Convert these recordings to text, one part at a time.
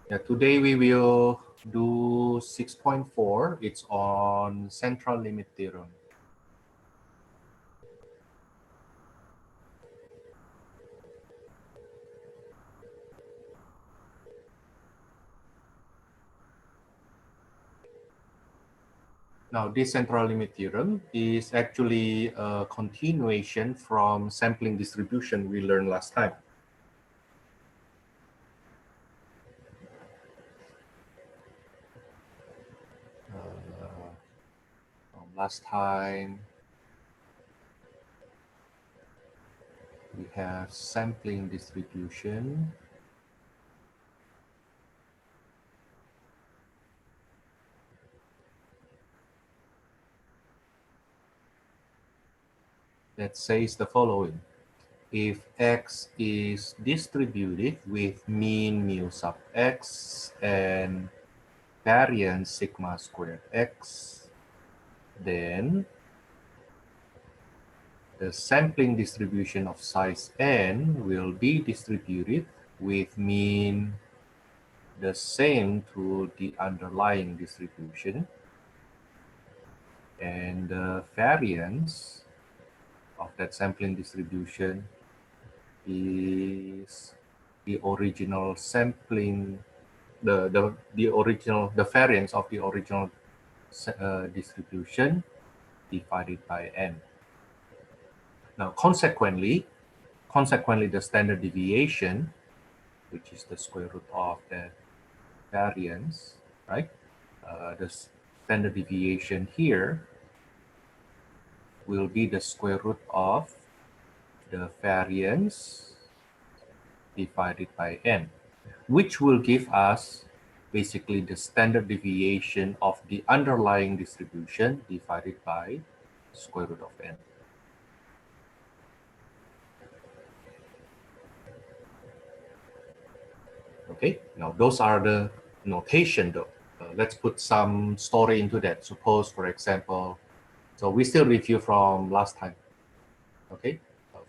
Yeah, today we will do 6.4. It's on central limit theorem. Now, this central limit theorem is actually a continuation from sampling distribution we learned last time. Last time, we have sampling distribution. That says the following. If x is distributed with mean mu sub x and variance sigma squared x, then the sampling distribution of size n will be distributed with mean the same to the underlying distribution, and the variance of that sampling distribution is the original sampling, the variance of the original distribution divided by n. Now, consequently, the standard deviation, which is the square root of the variance, right? The standard deviation here will be the square root of the variance divided by n, which will give us basically the standard deviation of the underlying distribution divided by square root of n. Okay, now those are the notation though. Let's put some story into that. Suppose, for example, so we still review from last time. Okay,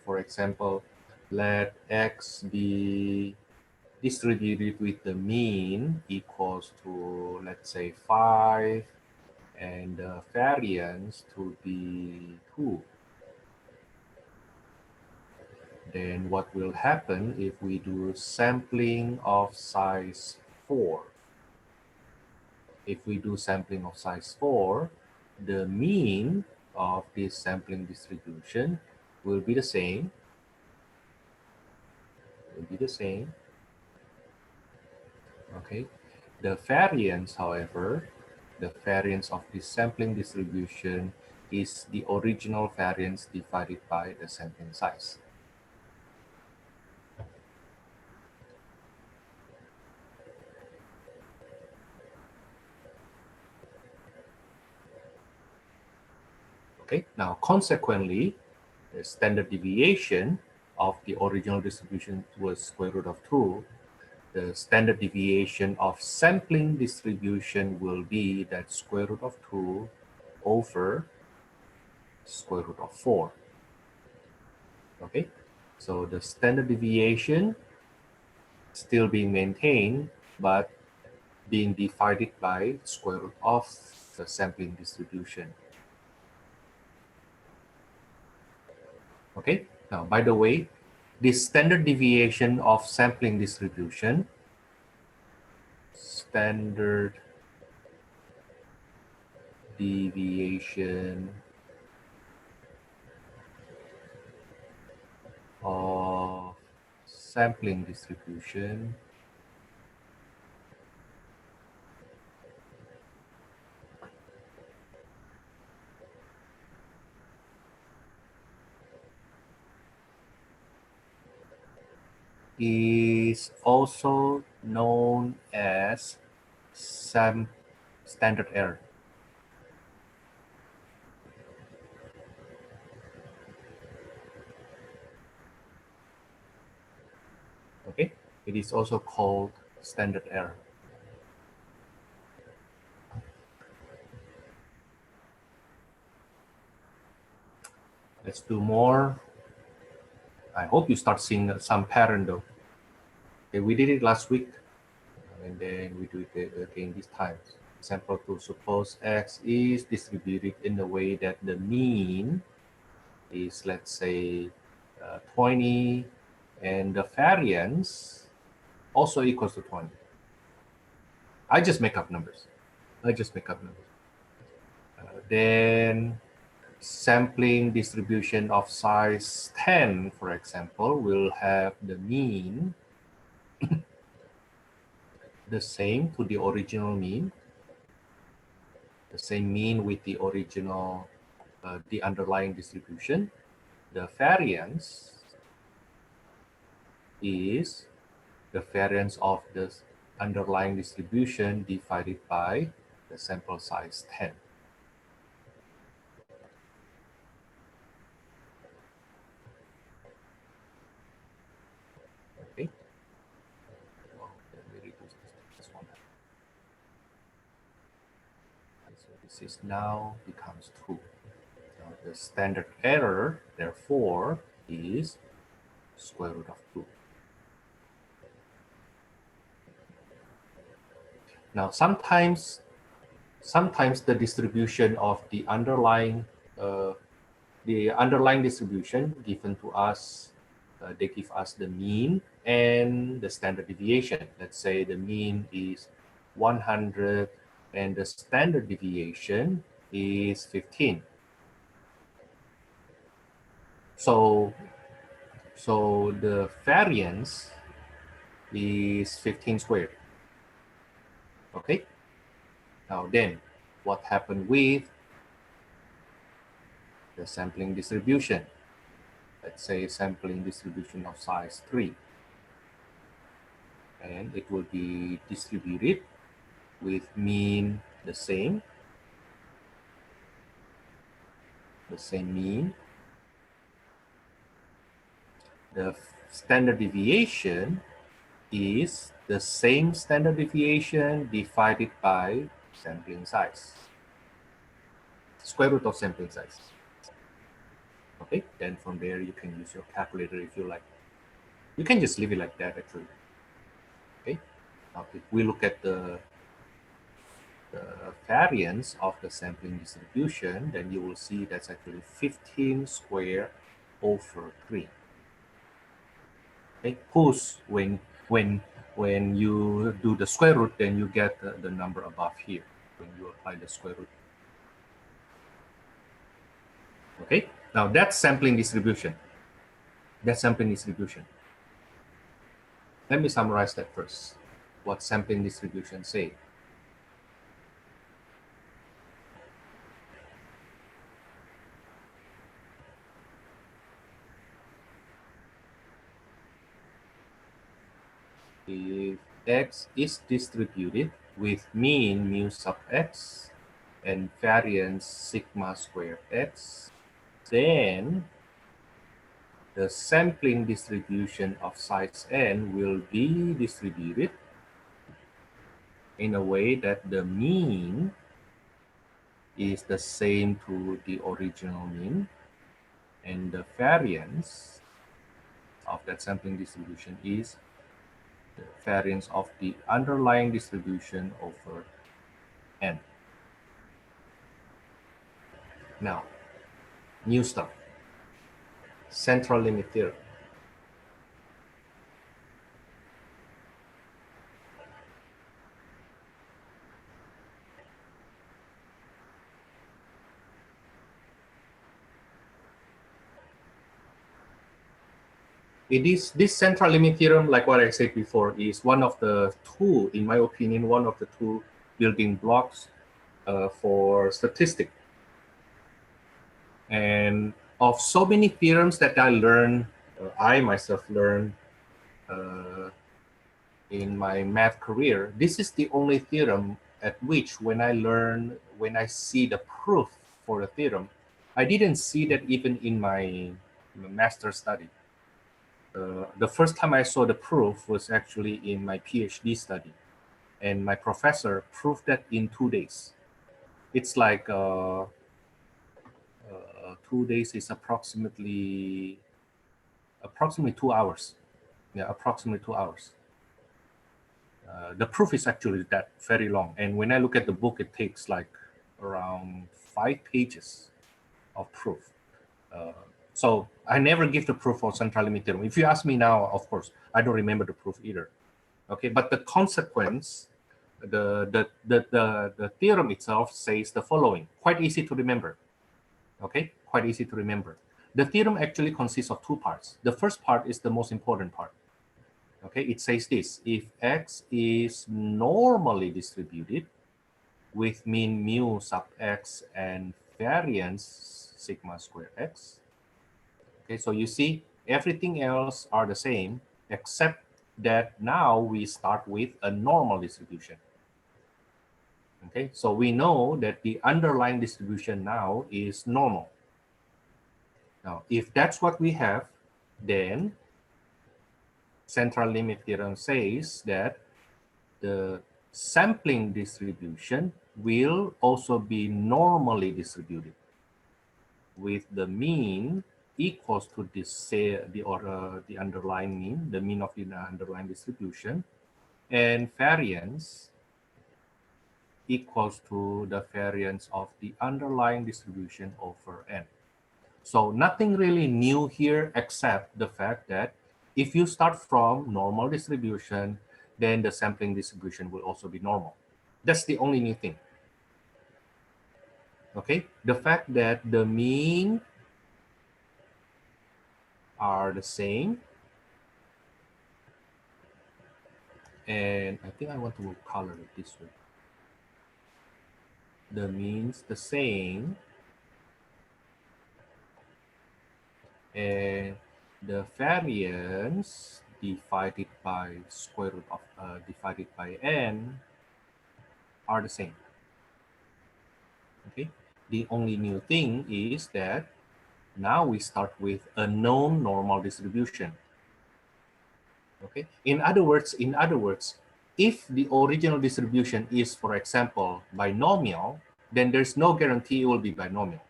for example, let x be distributed with the mean equals to, let's say, 5 and the variance to be 2. Then what will happen if we do sampling of size 4? If we do sampling of size 4, the mean of this sampling distribution will be the same. Okay. The variance, however, the variance of this sampling distribution is the original variance divided by the sampling size. Okay, now consequently, the standard deviation of the original distribution was square root of 2. The standard deviation of sampling distribution will be that square root of 2 over square root of 4. Okay, so the standard deviation still being maintained, but being divided by square root of the sampling distribution. Okay, now by the way, this standard deviation of sampling distribution, standard deviation of sampling distribution is also known as standard error. Okay, it is also called standard error. Let's do more. I hope you start seeing some pattern though. Okay, we did it last week. And then we do it again this time. Example 2, suppose x is distributed in a way that the mean is, let's say, 20, and the variance also equals to 20. I just make up numbers. Then sampling distribution of size 10, for example, will have the mean the same to the original mean, the same mean with the original, the underlying distribution. The variance is the variance of the underlying distribution divided by the sample size 10. Okay. Well, let me reduce this one. So this is now becomes true. Now the standard error, therefore, is square root of 2. Now sometimes the distribution of the underlying distribution given to us, they give us the mean and the standard deviation. Let's say the mean is 100 and the standard deviation is 15. So the variance is 15 squared. Okay. Now then, what happened with the sampling distribution? Let's say sampling distribution of size 3. And it will be distributed with mean the same mean. The standard deviation is the same standard deviation divided by sampling size, square root of sampling size. Okay, then from there you can use your calculator if you like. You can just leave it like that actually. Okay, now if we look at the variance of the sampling distribution, then you will see that's actually 15 squared over 3. Okay, whose when you do the square root, then you get the number above here when you apply the square root. Okay, now that's sampling distribution. That's sampling distribution. Let me summarize that first. What sampling distribution say? If x is distributed with mean mu sub x and variance sigma squared x, then the sampling distribution of size n will be distributed in a way that the mean is the same to the original mean, and the variance of that sampling distribution is the variance of the underlying distribution over n. Now, new stuff. Central limit theorem. This central limit theorem, like what I said before, is one of the two, in my opinion, one of the two building blocks for statistics. And of so many theorems that I learned, I myself learned in my math career, this is the only theorem at which when I see the proof for the theorem, I didn't see that even in my master study. The first time I saw the proof was actually in my PhD study, and my professor proved that in 2 days. It's like 2 days is approximately 2 hours. Yeah, approximately 2 hours. The proof is actually that very long. And when I look at the book, it takes like around 5 pages of proof. So I never give the proof for central limit theorem. If you ask me now, of course, I don't remember the proof either. Okay, but the consequence, the theorem itself says the following. Quite easy to remember. Okay, quite easy to remember. The theorem actually consists of 2 parts. The first part is the most important part. Okay, it says this: if X is normally distributed with mean mu sub X and variance sigma square X. Okay, so you see everything else are the same except that now we start with a normal distribution. Okay, so we know that the underlying distribution now is normal. Now, if that's what we have, then central limit theorem says that the sampling distribution will also be normally distributed with the mean equals to this, say, the underlying mean, the mean of the underlying distribution, and variance equals to the variance of the underlying distribution over n. So nothing really new here except the fact that if you start from normal distribution, then the sampling distribution will also be normal. That's the only new thing. Okay, the fact that the mean are the same, and I think I want to color it this way. The means the same, and the variance divided by square root of divided by n are the same. Okay, the only new thing is that now we start with a known normal distribution. Okay, in other words, if the original distribution is, for example, binomial, then there's no guarantee it will be binomial.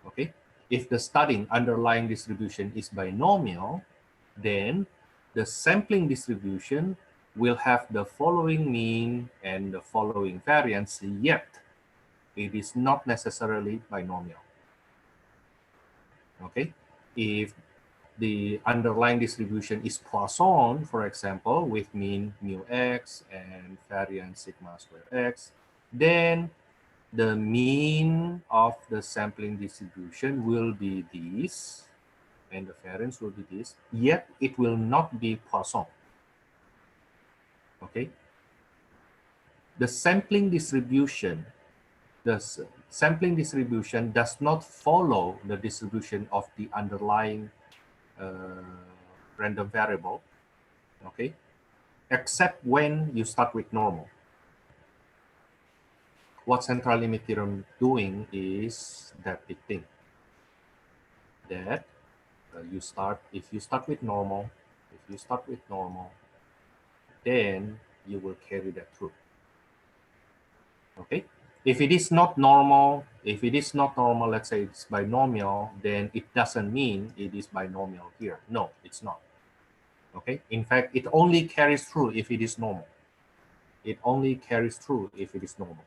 Okay, if the starting underlying distribution is binomial, then the sampling distribution will have the following mean and the following variance, yet it is not necessarily binomial. Okay, if the underlying distribution is Poisson, for example, with mean mu x and variance sigma square x, then the mean of the sampling distribution will be this, and the variance will be this, yet it will not be Poisson. Okay? The sampling distribution does not follow the distribution of the underlying random variable, okay, except when you start with normal. What central limit theorem doing is that big thing, that if you start with normal, then you will carry that through. Okay, if it is not normal, let's say it's binomial, then it doesn't mean it is binomial here. No, it's not. Okay, in fact, it only carries through if it is normal. It only carries through if it is normal.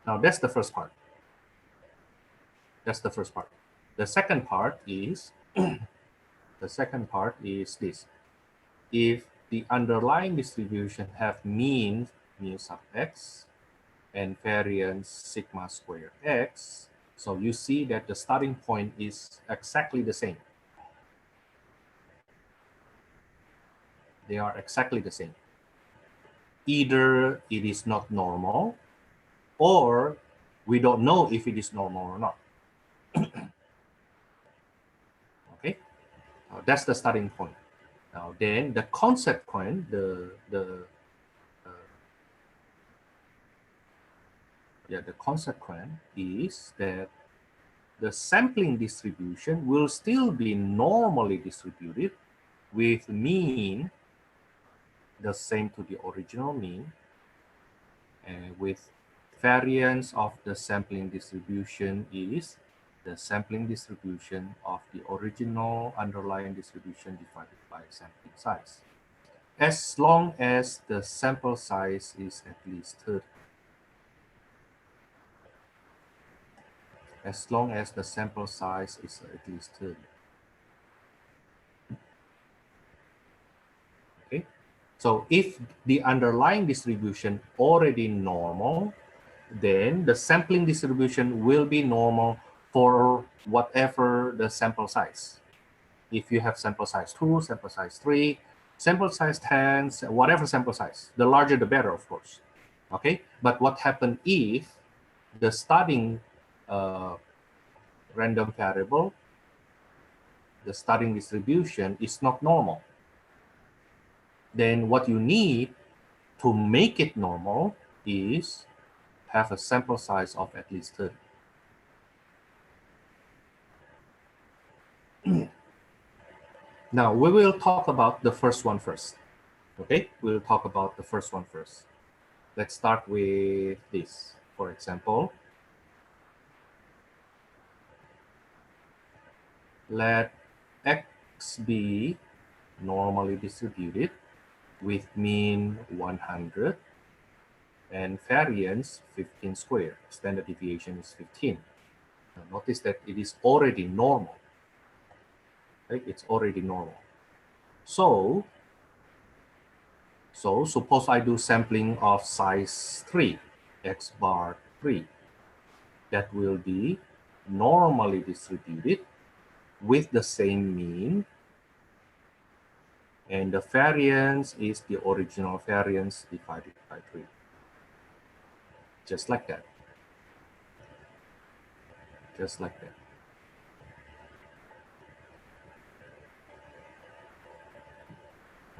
Now that's the first part. That's the first part. The second part is this. If the underlying distribution have mean mu sub x and variance sigma square x, so you see that the starting point is exactly the same. They are exactly the same. Either it is not normal, or we don't know if it is normal or not. Okay, that's the starting point. Now then, the consequent, the consequent is that the sampling distribution will still be normally distributed with mean the same to the original mean, and with variance of the sampling distribution is the sampling distribution of the original underlying distribution divided by sampling size. as long as the sample size is at least 30. As long as the sample size is at least 30. Okay, so if the underlying distribution already normal, then the sampling distribution will be normal for whatever the sample size. If you have sample size 2, sample size 3, sample size 10, whatever sample size, the larger the better, of course. Okay, but what happens if the starting random variable, the starting distribution is not normal? Then what you need to make it normal is have a sample size of at least 30. Now we will talk about the first one first. Okay, we'll talk about the first one first. Let's start with this. For example, let X be normally distributed with mean 100 and variance 15 squared. Standard deviation is 15. Now notice that it is already normal. Right? It's already normal. So suppose I do sampling of size 3, X bar 3. That will be normally distributed with the same mean, and the variance is the original variance divided by 3. Just like that. Just like that.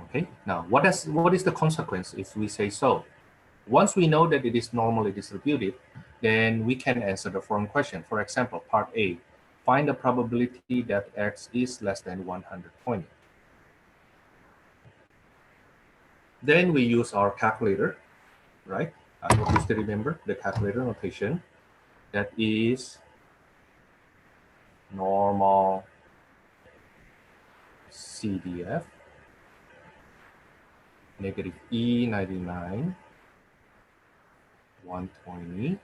Okay, now what is the consequence if we say so? Once we know that it is normally distributed, then we can answer the following question. For example, part A, find the probability that X is less than 120. Then we use our calculator, right? I hope you still remember the calculator notation. That is normal CDF, negative E99, 120.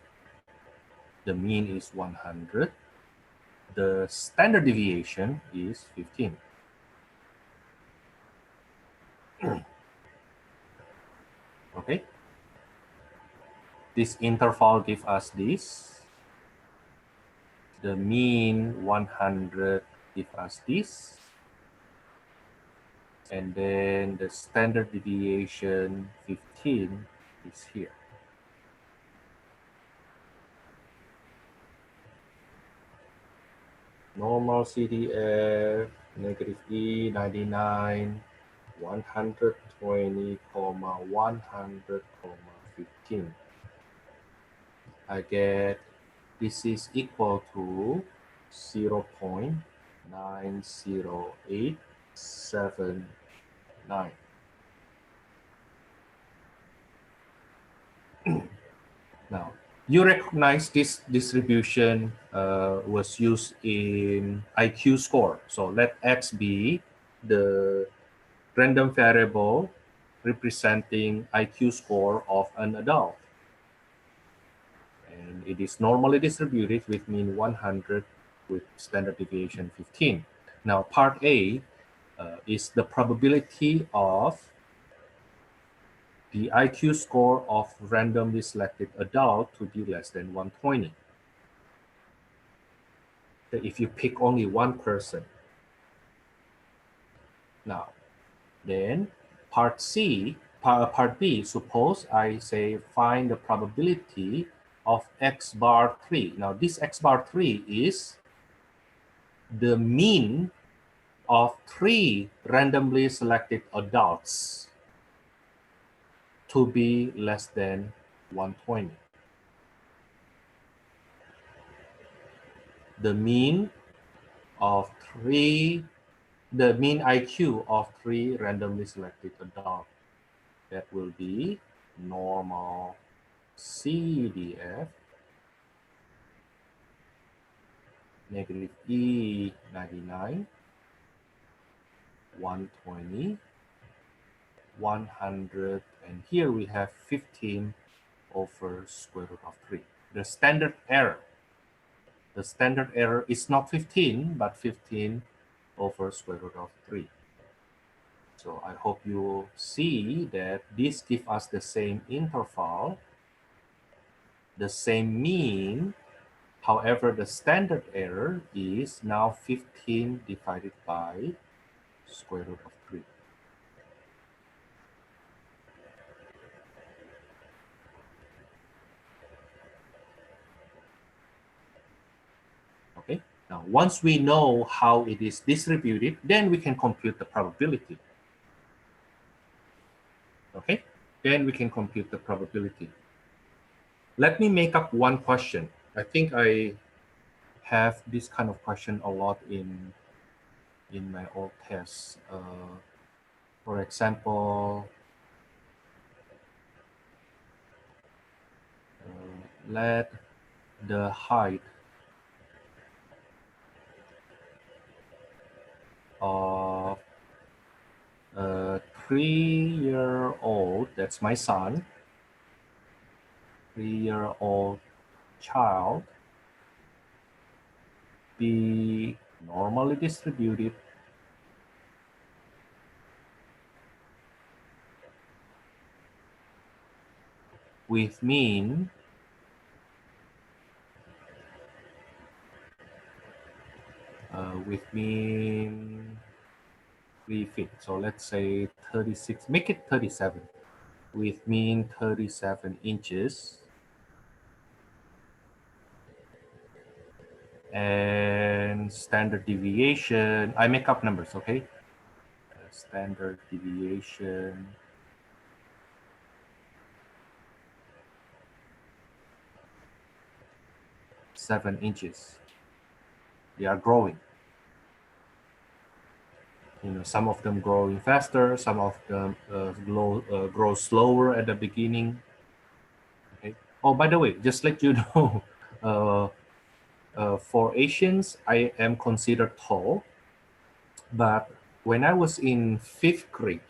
The mean is 100. The standard deviation is 15. Okay. This interval gives us this. The mean 100 gives us this. And then the standard deviation 15 is here. Normal CDF, negative E99, 120, 100, 15. I get this is equal to 0.90879. Now, you recognize this distribution was used in IQ score. So let X be the random variable representing IQ score of an adult. And it is normally distributed with mean 100 with standard deviation 15. Now, part A is the probability of the IQ score of randomly selected adult to be less than 120. If you pick only one person. Now, then part B, suppose I say find the probability of X bar 3. Now, this X bar 3 is the mean of 3 randomly selected adults to be less than 120. The mean of 3, the mean IQ of 3 randomly selected adults. That will be normal CDF, negative E99, 120, 100, and here we have 15 over square root of 3. The standard error is not 15, but 15 over square root of 3. So I hope you see that this gives us the same interval, the same mean. However, the standard error is now 15 divided by square root of 3. Okay, now once we know how it is distributed, then we can compute the probability. Okay, then we can compute the probability. Let me make up one question. I think I have this kind of question a lot in my old tests. For example, let the height of a 3-year-old, that's my son, 3-year-old child, be normally distributed with mean with mean 3 feet. So let's say 36, make it 37, with mean 37 inches. And standard deviation, I make up numbers, okay? Standard deviation, 7 inches. They are growing. You know, some of them growing faster, some of them grow slower at the beginning. Okay. Oh, by the way, just let you know, for Asians, I am considered tall, but when I was in 5th grade,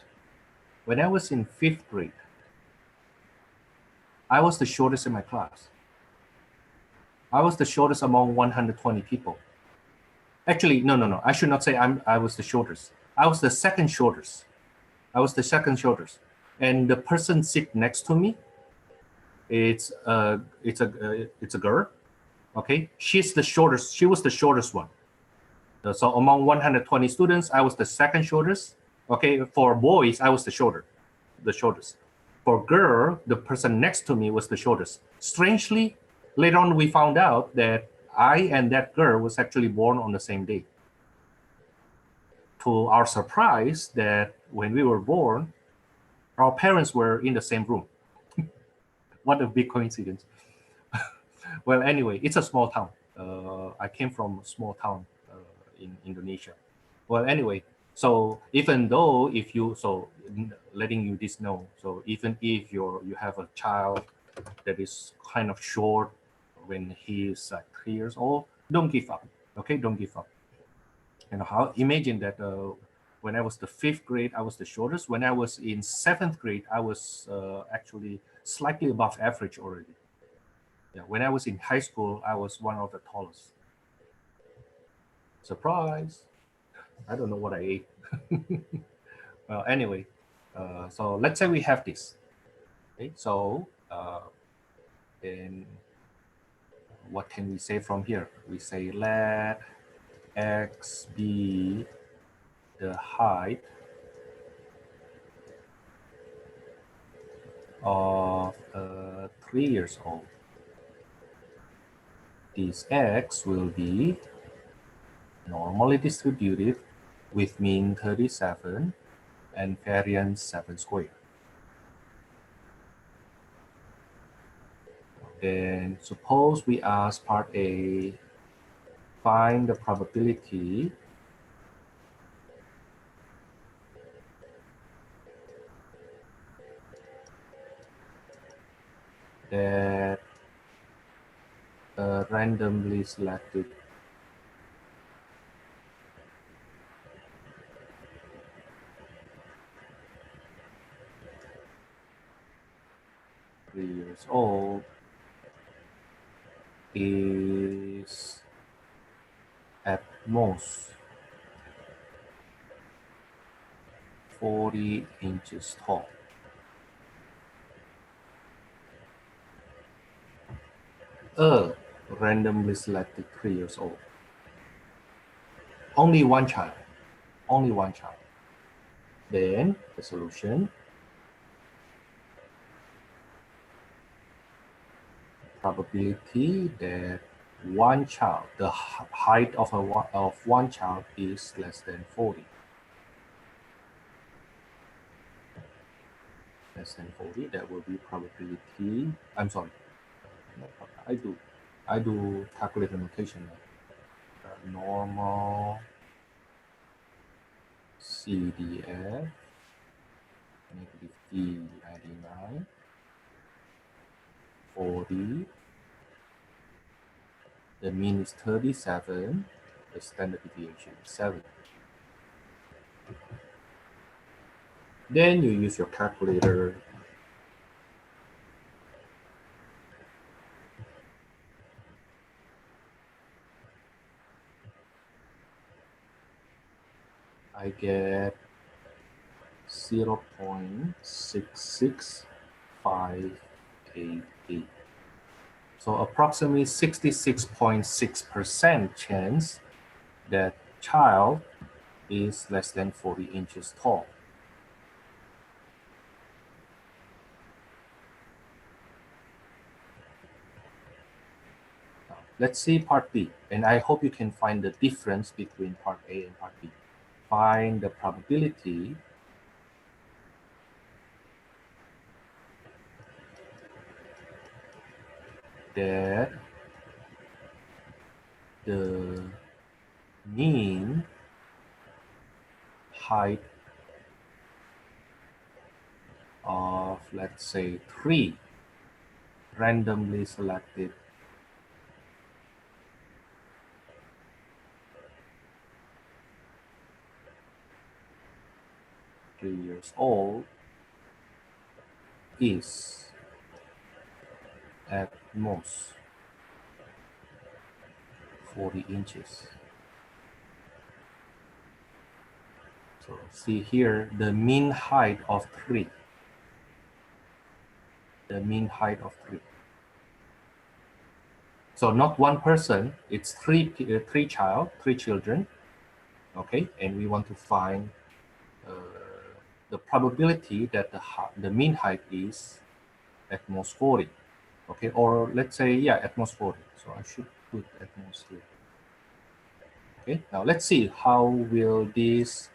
I was the shortest in my class. I was the shortest among 120 people. Actually, no. I should not say I was the shortest. I was the second shortest. And the person sit next to me, it's a girl. Okay, she's the shortest. She was the shortest one. So among 120 students, I was the second shortest. Okay, for boys, I was the shortest. For girl, the person next to me was the shortest. Strangely, later on we found out that I and that girl was actually born on the same day. To our surprise, that when we were born, our parents were in the same room. What a big coincidence. Well, anyway, it's a small town. I came from a small town in Indonesia. Well, anyway, so even though letting you this know, so even if you have a child that is kind of short when he is like 3 years old, don't give up. Okay, don't give up. You know, how imagine that when I was the 5th grade, I was the shortest. When I was in 7th grade, I was actually slightly above average already. Yeah, when I was in high school, I was one of the tallest. Surprise! I don't know what I ate. Well, anyway, so let's say we have this. Okay, so then what can we say from here? We say let x be the height of 3 years old. This x will be normally distributed with mean 37 and variance 7 squared. Then suppose we ask part A, find the probability that a randomly selected 3 years old is at most 40 inches tall. A randomly selected 3 years old. Only one child. Only one child. Then the solution, probability that one child, the height of one child is less than 40. Less than 40, that will be probability. I'm sorry. I do calculator notation now. Normal CDF negative E99 40. The mean is 37. The standard deviation is 7. Then you use your calculator. I get 0.66588. So approximately 66.6% chance that child is less than 40 inches tall. Now, let's see part B, and I hope you can find the difference between part A and part B. Find the probability that the mean height of, let's say, 3 randomly selected years old is at most 40 inches. So see here, the mean height of 3. The mean height of 3. So not one person, it's three children, okay? And we want to find the probability that the mean height is at most 40, okay? Or let's say, yeah, at most 40. So I should put at most here. Okay, now let's see how will this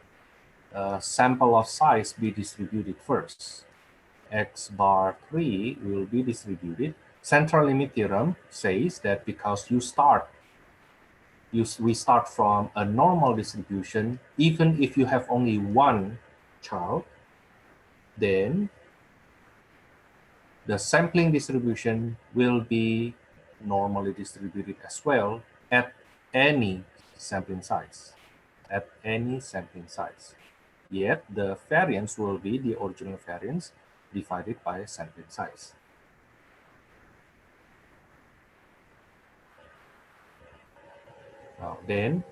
sample of size be distributed first. X bar 3 will be distributed. Central limit theorem says that because we start from a normal distribution, even if you have only one child, then the sampling distribution will be normally distributed as well at any sampling size. At any sampling size. Yet the variance will be the original variance divided by sampling size. Now then,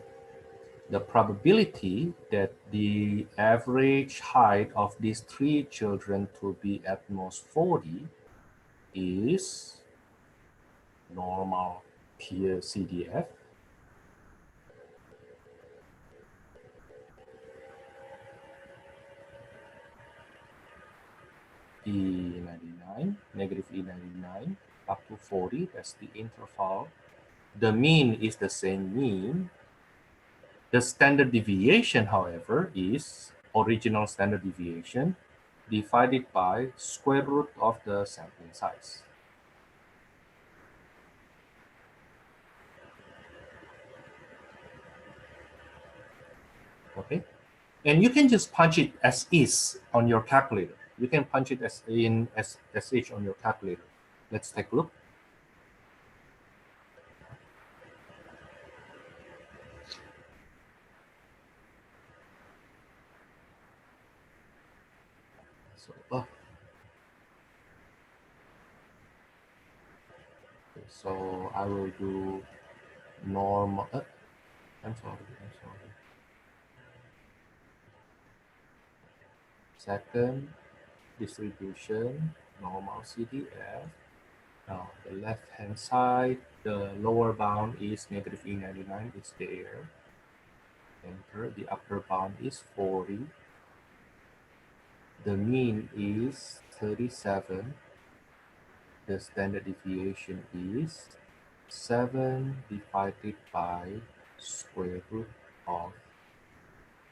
the probability that the average height of these 3 children to be at most 40 is normal peer CDF E99, negative E99 up to 40, that's the interval. The mean is the same mean. The standard deviation, however, is original standard deviation divided by square root of the sampling size. Okay, and you can just punch it as is on your calculator. You can punch it as SH on your calculator. Let's take a look. So, So I will do normal. I'm sorry. Second distribution, normal CDF. Now the left hand side, the lower bound is negative E99, it's there. Enter. The upper bound is 40. The mean is 37. The standard deviation is 7 divided by square root of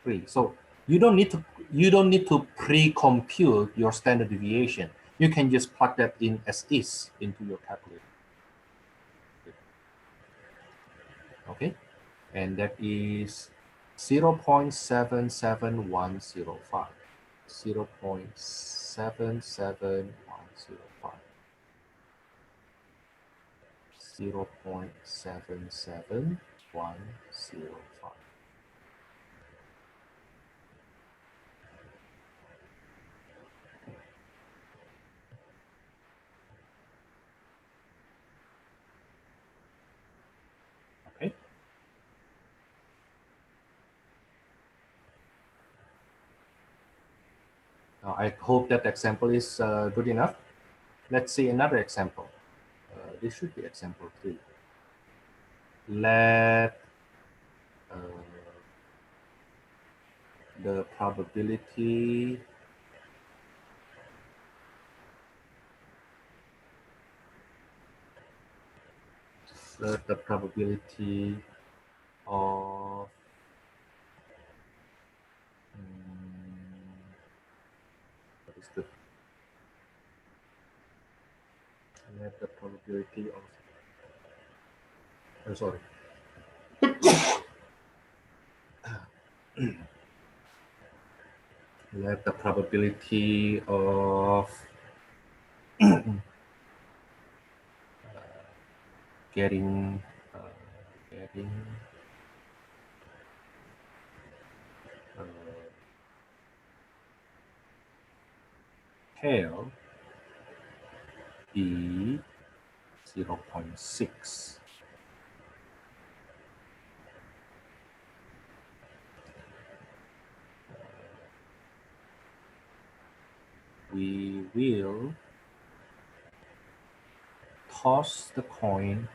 3. So you don't need to pre-compute your standard deviation. You can just plug that in as is into your calculator. Okay, and that is 0.77105. 0.77105. 0.77105. Okay. Now, I hope that example is good enough. Let's see another example. This should be example 3. Let the probability of what is the let the probability of sorry. Let the probability of getting tail be 0.6. We will toss the coin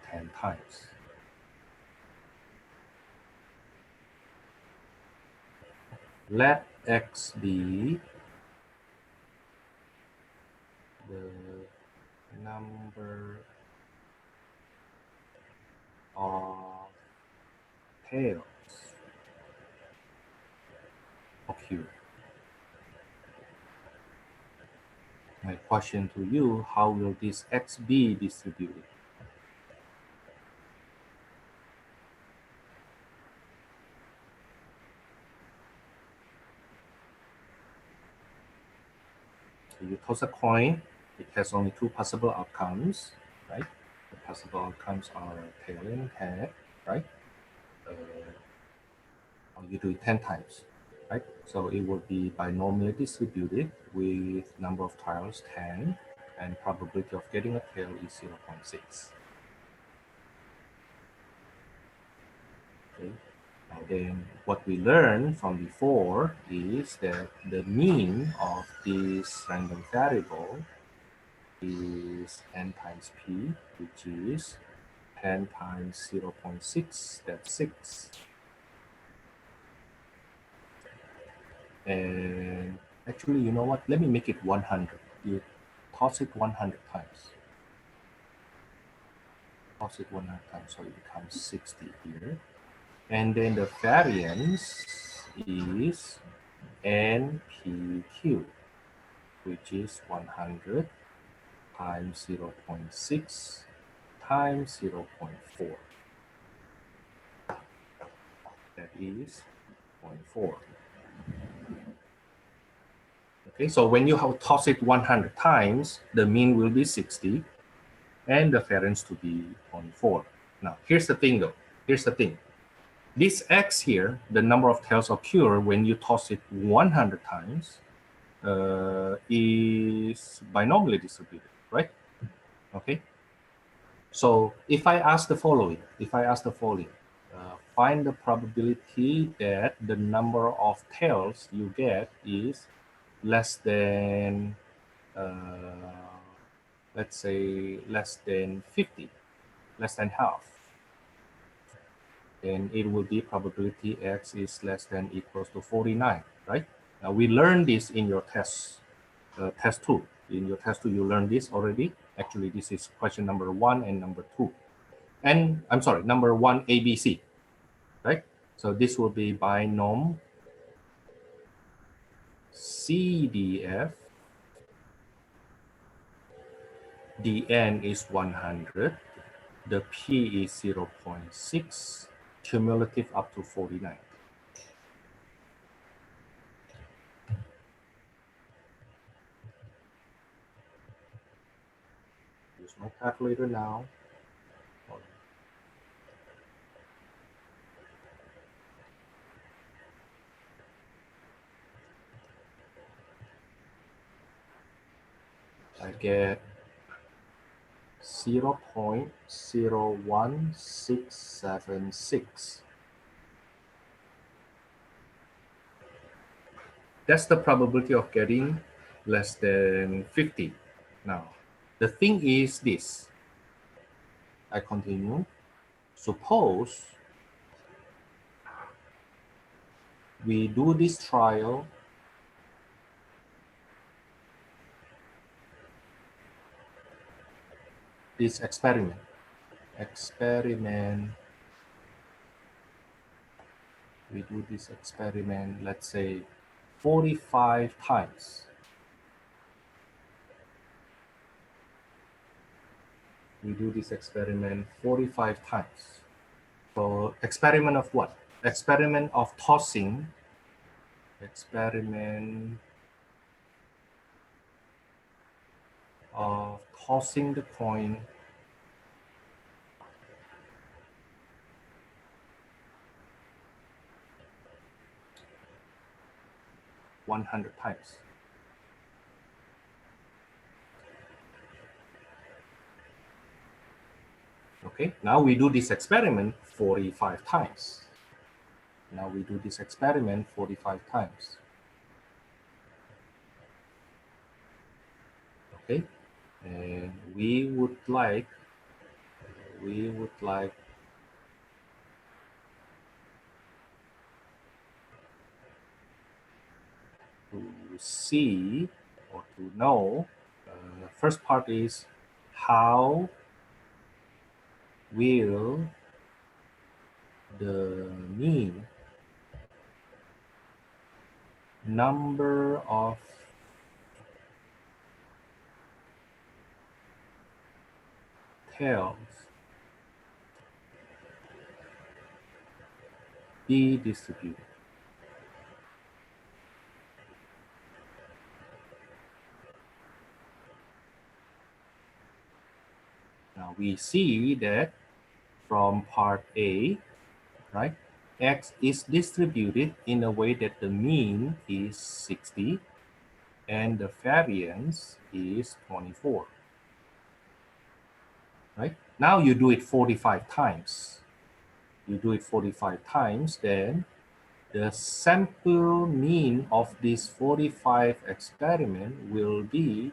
10 times. Let x be the number of tails occur. My question to you, how will this x be distributed? So you toss a coin, it has only 2 possible outcomes, right? The possible outcomes are tail and head, right? You do it 10 times, right? So it would be binomially distributed with number of tiles 10, and probability of getting a tail is 0.6. Okay. Now then, what we learned from before is that the mean of this random variable is n times p, which is 10 times 0.6, that's 6. And actually, you know what? Let me make it 100. You toss it 100 times. Toss it 100 times, so it becomes 60 here. And then the variance is NPQ, which is 100 times 0.6 times 0.4. That is 0.4. Okay, so when you toss it 100 times, the mean will be 60 and the variance to be 0.4. Now, here's the thing though. Here's the thing. This x here, the number of tails occur when you toss it 100 times, is binomially distributed, right? Okay. So if I ask the following, find the probability that the number of tails you get is less than, let's say, less than 50, less than half, then it will be probability x is less than equals to 49, right? Now we learned this in your test 2. In your test 2, you learned this already. Actually, this is question number 1 and number 2. And I'm sorry, number 1 ABC, right? So this will be binom CDF. The n is 100. The p is 0.6. Cumulative up to 49. Use my calculator now. I get 0.01676. That's the probability of getting less than 50. Now, the thing is this. I continue. Suppose we do this trial this experiment. We do this experiment, let's say 45 times. We do this experiment 45 times. So experiment of what? Experiment of tossing. Experiment of tossing the coin 100 times. Okay, now we do this experiment 45 times. Now we do this experiment 45 times. Okay, and we would like to see or to know, the first part is how will the mean number of tails be distributed. Now we see that from part A, right, x is distributed in a way that the mean is 60 and the variance is 24. Right? Now you do it 45 times. You do it 45 times, then the sample mean of this 45 experiment will be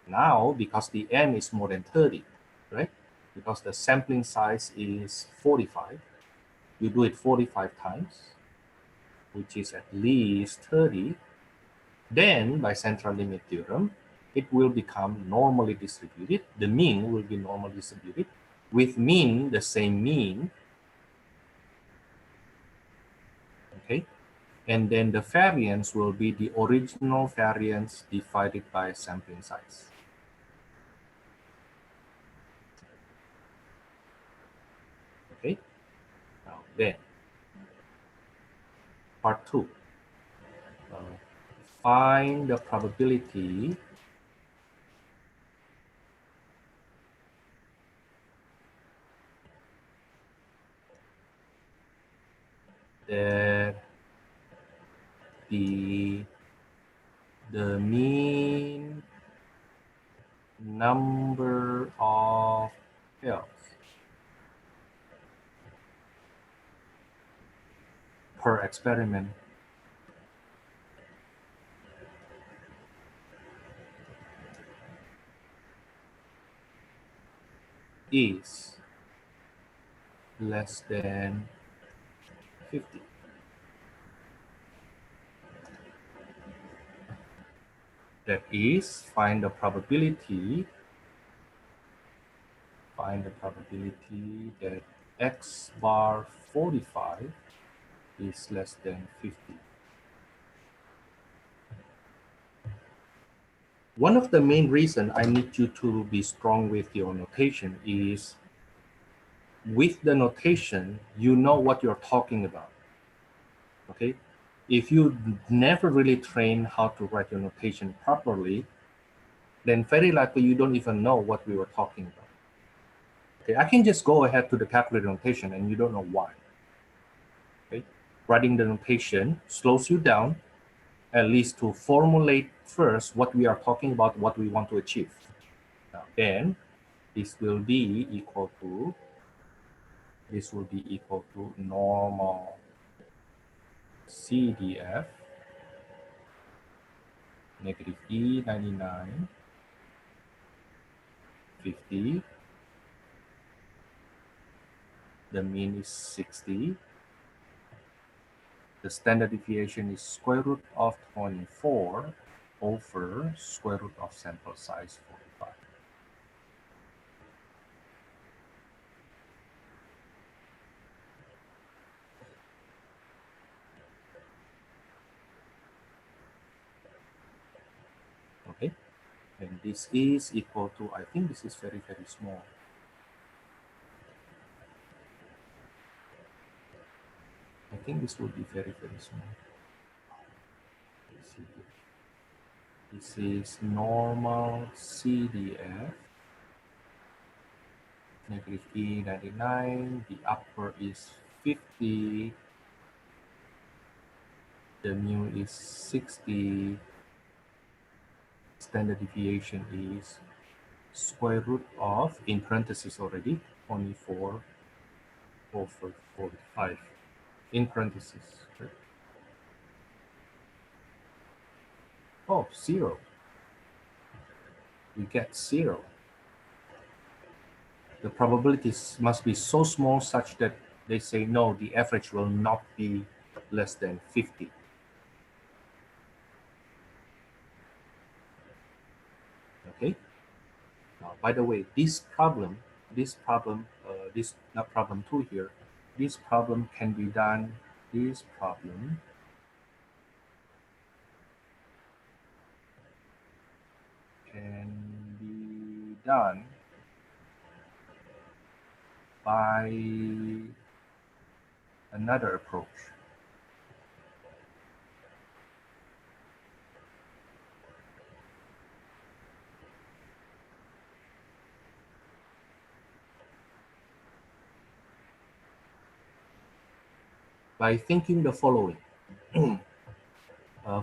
now, because the n is more than 30, right? Because the sampling size is 45, you do it 45 times, which is at least 30. Then, by central limit theorem, it will become normally distributed. The mean will be normally distributed with mean the same mean. Okay, and then the variance will be the original variance divided by sampling size. Okay, now then, part 2. Find the probability that the the mean number of tails per experiment is less than 50. That is, find the probability that x bar 45 is less than 50. One of the main reasons I need you to be strong with your notation is with the notation, you know what you're talking about. Okay? If you never really train how to write your notation properly, then very likely you don't even know what we were talking about. Okay, I can just go ahead to the calculator notation and you don't know why. Okay? Writing the notation slows you down, at least to formulate first what we are talking about, what we want to achieve. Now, then this will be equal to normal CDF negative E99 50. The mean is 60. The standard deviation is square root of 24 over square root of sample size 45. Okay, and this is equal to, I think this is very, very small. I think this will be very, very small. Let's see here. This is normal CDF negative E99. The upper is 50. The mu is 60. Standard deviation is square root of, in parentheses already, 24 over 45. In parentheses. Oh, 0. We get 0. The probabilities must be so small such that they say, no, the average will not be less than 50. Okay. Now, by the way, this problem not problem 2 here, this problem can be done, this problem can be done by another approach. By thinking the following.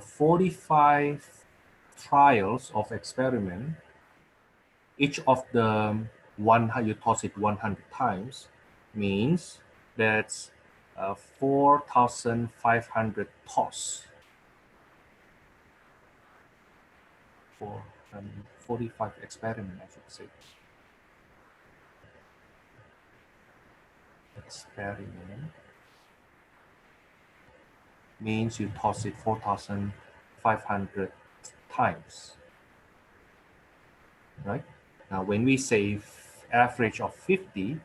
45 trials of experiment, each of the you toss it 100 times, means that's 4,500 toss for 45 experiment, I should say. Experiment means you toss it 4,500 times, right? Now, when we say average of 50,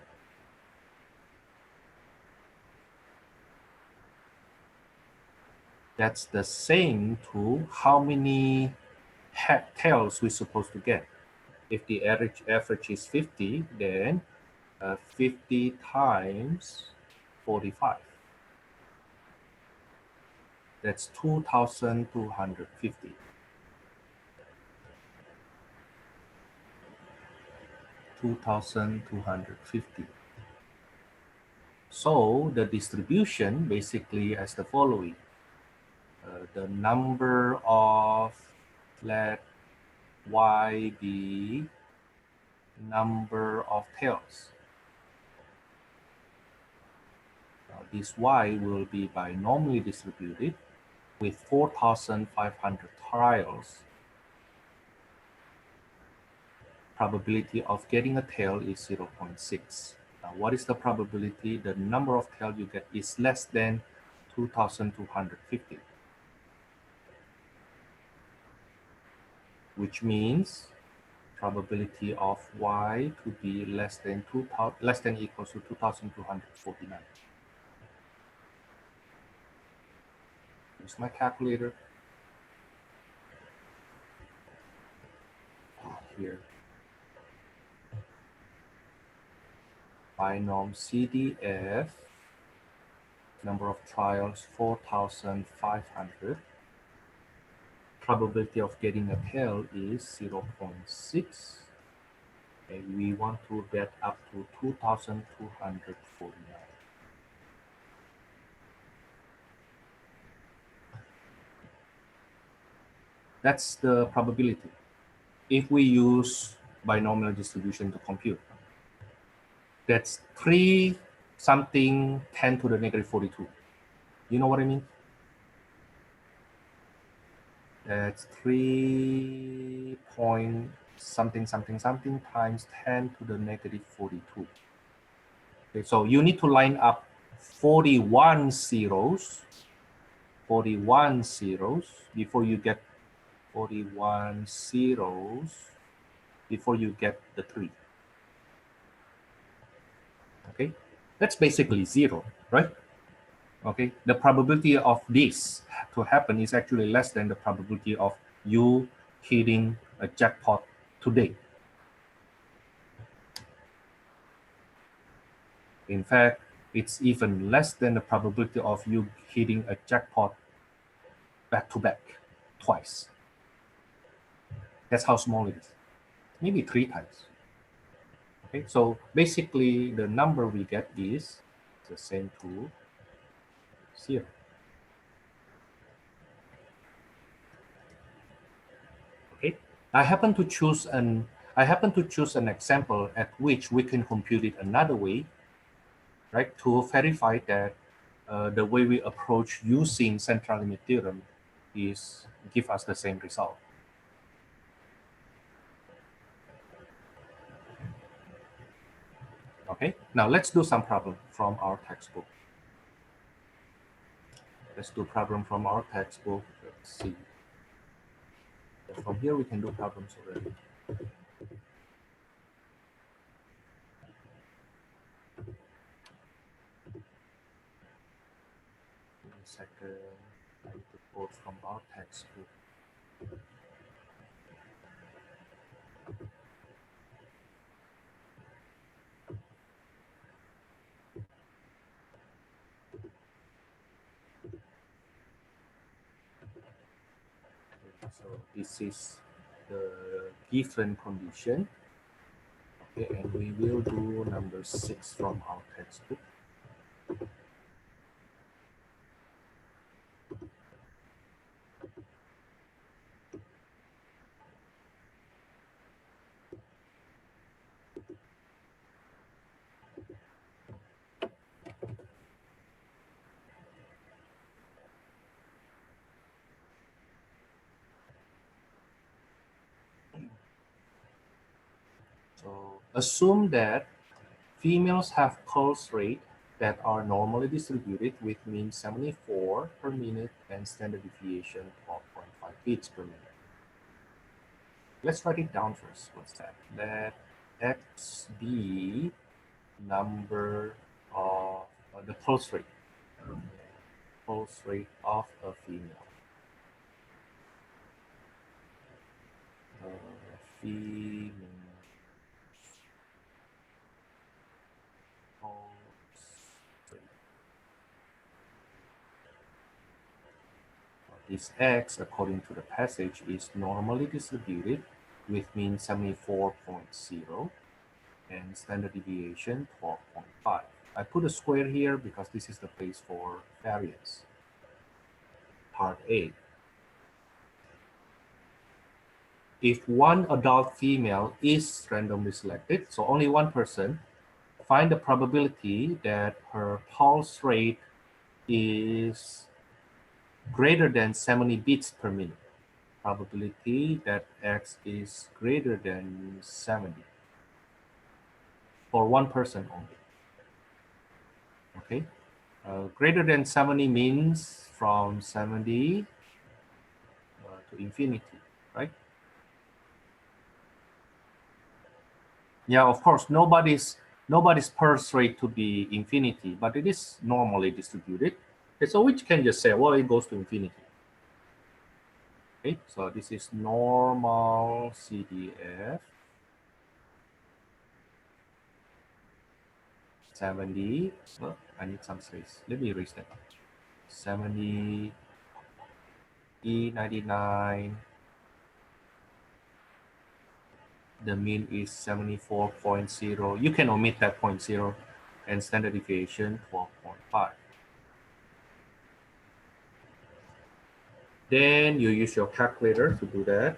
that's the same to how many tails we're supposed to get. If the average is 50, then 50 times 45. That's 2,250. 2,250. So the distribution basically as the following. The number of let y be number of tails. Now, this y will be binomially distributed with 4,500 trials. Probability of getting a tail is 0.6. Now, what is the probability? The number of tails you get is less than 2,250, which means probability of y to be less than equals to 2,249. Use my calculator. Here. Binom CDF, number of trials 4,500. Probability of getting a tail is 0.6. And we want to get up to 2,249. That's the probability if we use binomial distribution to compute. That's 3 something 10 to the negative 42. You know what I mean? That's 3 point something something something times 10 to the negative 42. Okay, so you need to line up 41 zeros before you get 41 zeros before you get the 3. Okay, that's basically 0, right? Okay, the probability of this to happen is actually less than the probability of you hitting a jackpot today. In fact, it's even less than the probability of you hitting a jackpot back to back twice. That's how small it is. Maybe 3 times. Okay, so basically the number we get is the same to 0. Okay, I happen to choose an example at which we can compute it another way, right, to verify that the way we approach using central limit theorem is give us the same result. Okay, now let's do some problem from our textbook. Let's do problem from our textbook. Let's see. From here we can do problems already. Give me a second. I need to quote from our textbook. So this is the given condition. Okay, and we will do number 6 from our textbook. So assume that females have pulse rate that are normally distributed with mean 74 per minute and standard deviation 12.5 beats per minute. Let's write it down first. What's that? Let X be number of the pulse rate of a female. Female pulse rate. This X, according to the passage, is normally distributed with mean 74.0 and standard deviation 12.5. I put a square here because this is the place for variance. Part A. if one adult female is randomly selected, so only one person, find the probability that her pulse rate is greater than 70 beats per minute. Probability that X is greater than 70 for one person only. Okay, greater than 70 means from 70 to infinity, right? Yeah, of course, nobody's pulse rate to be infinity, but it is normally distributed. Okay, so we can just say, well, it goes to infinity. Okay, so this is normal CDF 70. Oh, I need some space. Let me erase that. 70 E99. The mean is 74.0. You can omit that 0.0 and standard deviation 12.5. Then you use your calculator to do that.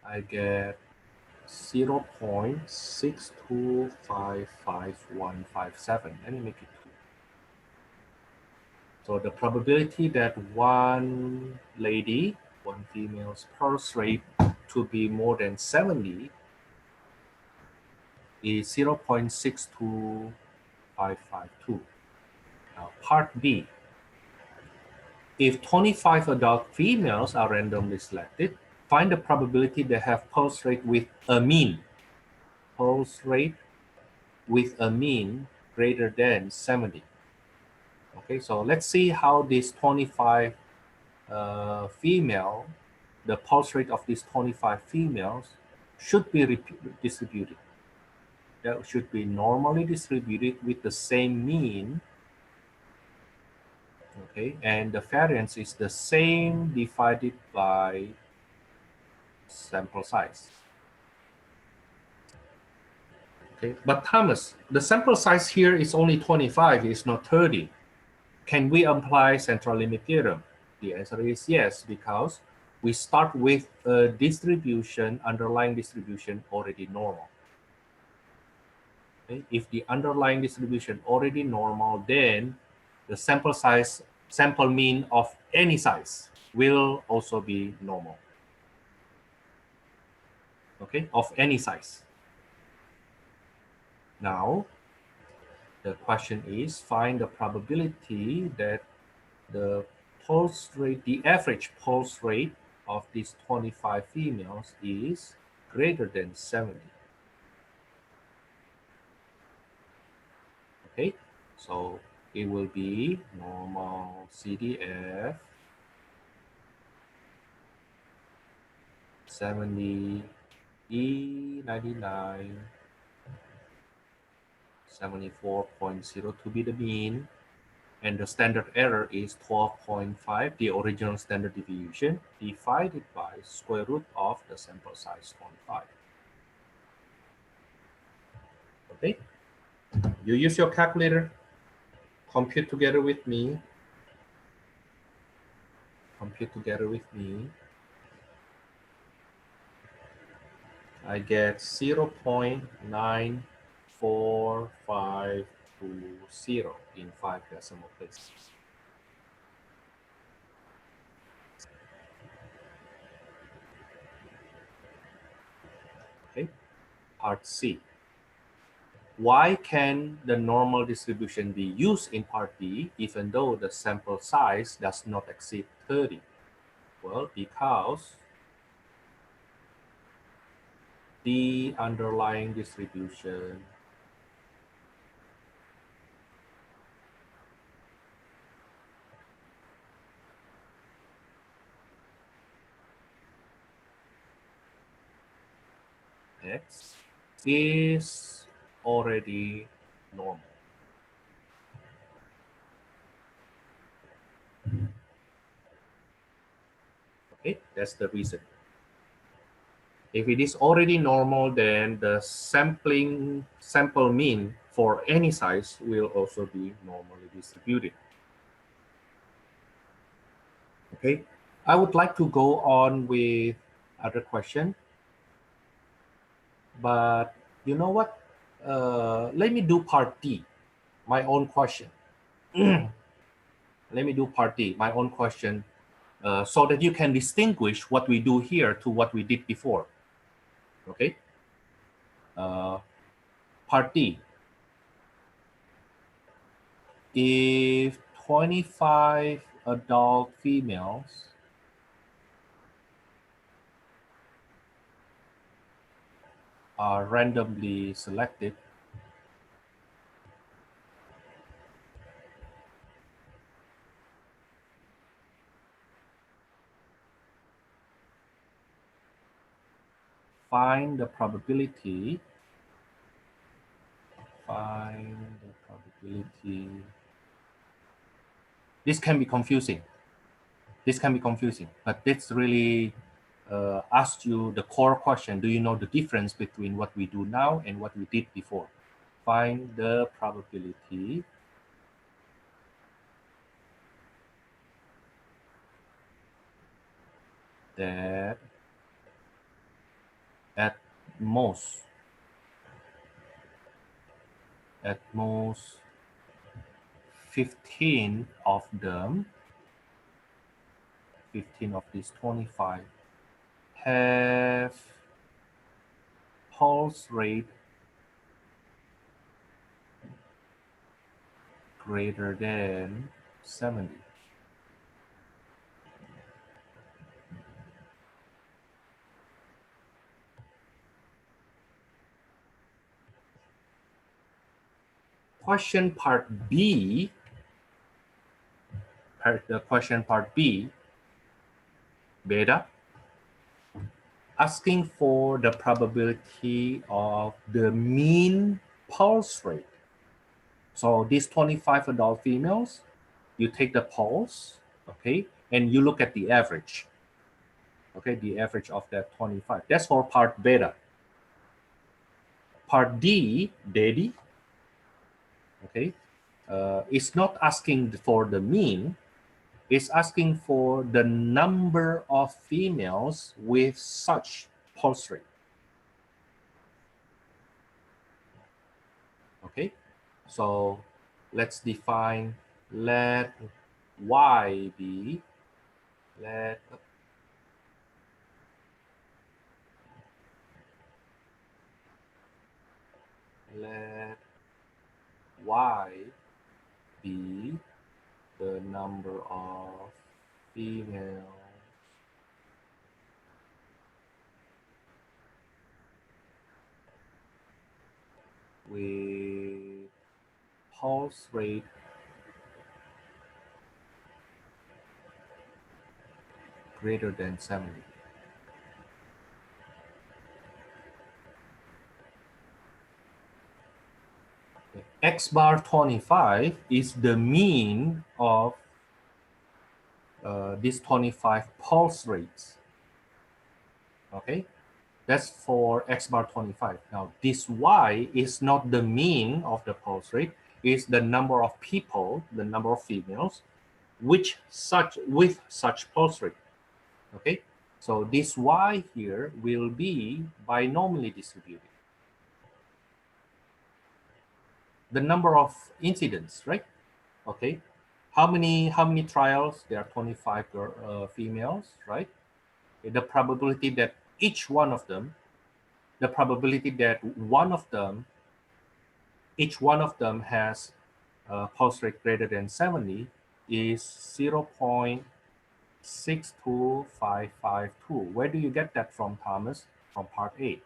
I get 0.6255157. Let me make it 2. So the probability that one female's pulse rate to be more than 70 is 0.62552. Now, part B. If 25 adult females are randomly selected, find the probability they have pulse rate with a mean. Pulse rate with a mean greater than 70. Okay, so let's see how this 25 female, the pulse rate of these 25 females should be distributed. That should be normally distributed with the same mean. Okay, and the variance is the same divided by sample size. Okay, but Thomas, the sample size here is only 25, it's not 30. Can we apply central limit theorem? The answer is yes, because we start with a distribution, underlying distribution already normal. Okay? If the underlying distribution already normal, then the sample size, sample mean of any size will also be normal. Okay, of any size. Now, the question is find the probability that the pulse rate, the average pulse rate of these 25 females is greater than 70. Okay, so it will be normal CDF 70 E99 74.0 to be the mean, and the standard error is 12.5, the original standard deviation, divided by square root of the sample size 25. Okay, you use your calculator, compute together with me. Compute together with me. I get 0.94520 in 5 decimal places. Okay, part C. Why can the normal distribution be used in part B even though the sample size does not exceed 30? Well, because the underlying distribution X is already normal. Okay, that's the reason. If it is already normal, then the sample mean for any size will also be normally distributed. Okay, I would like to go on with other question, but you know what? Let me do part D, my own question. Let me do part D, my own question, so that you can distinguish what we do here to what we did before. Okay. Part D. If 25 adult females are randomly selected, find the probability. This can be confusing. But this really asks you the core question. Do you know the difference between what we do now and what we did before? Find the probability that at most 15 of them, 15 of these 25 have pulse rate greater than 70. Question part B, question part B, beta, asking for the probability of the mean pulse rate. So these 25 adult females, you take the pulse, okay, and you look at the average, okay, the average of that 25. That's for part beta. Part D, daddy, okay, is not asking for the mean, it's asking for the number of females with such pulse rate. Okay, so let's define, let Y be, let Y be the number of females with pulse rate greater than 70. X bar 25 is the mean of these 25 pulse rates. Okay, that's for X bar 25. Now this Y is not the mean of the pulse rate, is the number of people, the number of females with such pulse rate. Okay, so this Y here will be binomially distributed. The number of incidents, right? Okay, how many trials? There are 25 females, right? The probability that each one of them, the probability that each one of them has a pulse rate greater than 70 is 0.62552. Where do you get that from, Thomas? From part A.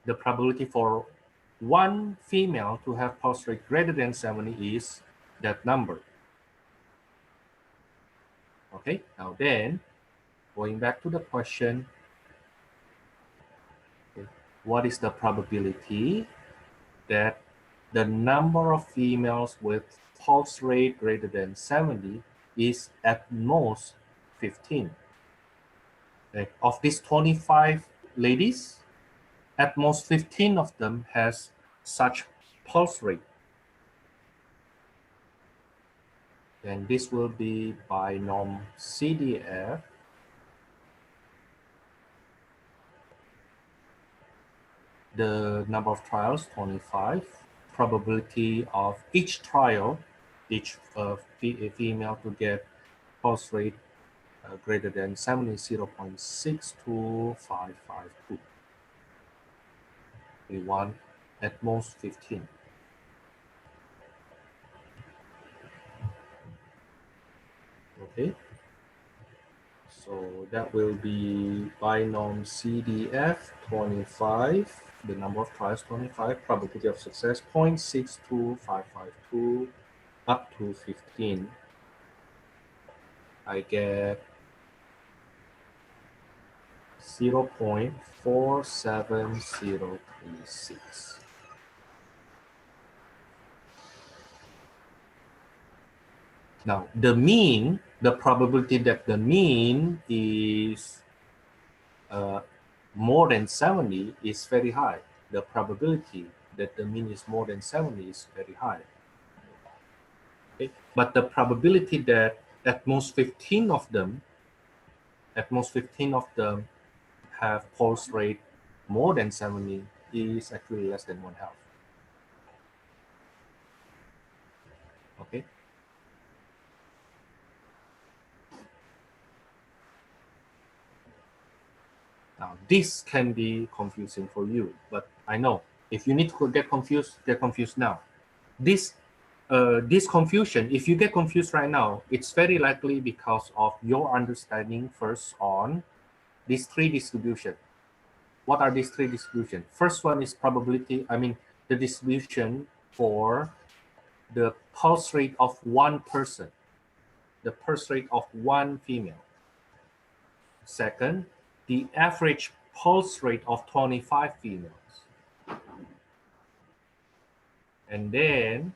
The probability for one female to have pulse rate greater than 70 is that number. Okay, now then, going back to the question, okay, what is the probability that the number of females with pulse rate greater than 70 is at most 15. Like, of these 25 ladies, at most 15 of them has such pulse rate. And this will be binom CDF. The number of trials, 25. Probability of each trial, each female to get pulse rate greater than 70 is 0.62552. We want at most 15. Okay. So that will be binom CDF 25, the number of trials 25, probability of success 0.62552 up to 15. I get 0.47036. Now, the mean, the probability that the mean is more than 70 is very high. The probability that the mean is more than 70 is very high. Okay? But the probability that at most 15 of them have pulse rate more than 70 is actually less than 1/2. Okay. Now this can be confusing for you, but I know if you need to get confused now. This confusion, if you get confused right now, it's very likely because of your understanding first on these three distributions. What are these three distributions? First one is probability, the distribution for the pulse rate of one person, the pulse rate of one female. Second, the average pulse rate of 25 females. And then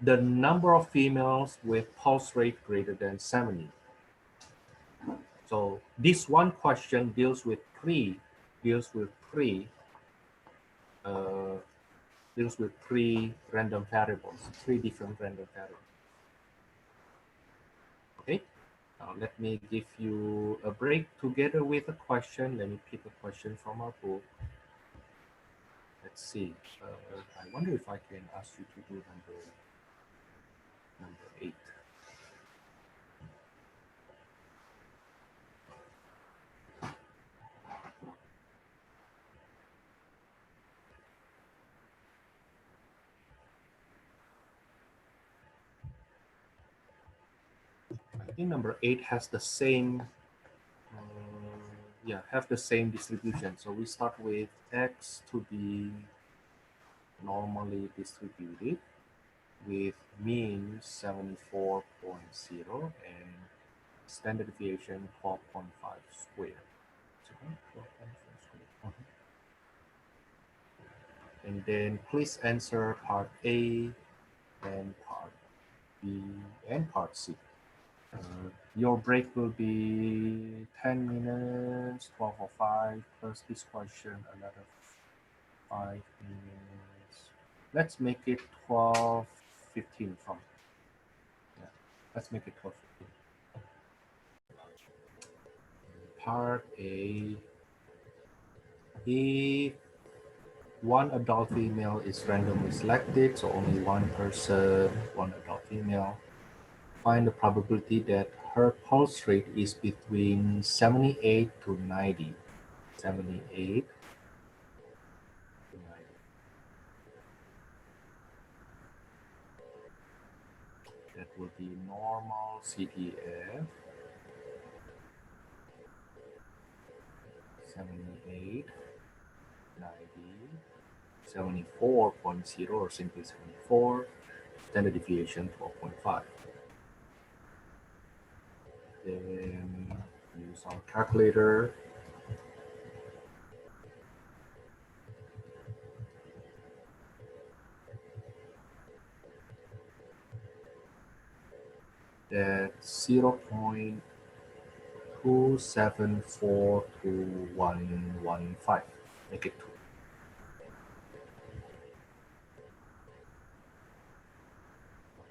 the number of females with pulse rate greater than 70. So this one question deals with three random variables, three different random variables. Okay, now let me give you a break together with a question. Let me pick a question from our book. Let's see. I wonder if I can ask you to do number 8. I think number 8 has the same have the same distribution. So we start with x to be normally distributed with mean 74.0 and standard deviation 12.5 squared. And then please answer part A and part B and part C. Your break will be 10 minutes, 12:05, plus this question, another 5 minutes. Let's make it 12:15 from. Yeah, let's make it 12:15. Part A. If one adult female is randomly selected, so only one person, one adult female, find the probability that her pulse rate is between 78 to 90. 78 to 90. That would be normal CTF. 78, 90, 74.0 or simply 74, standard deviation 12.5. Then use our calculator. 0.2742115. Make it 2.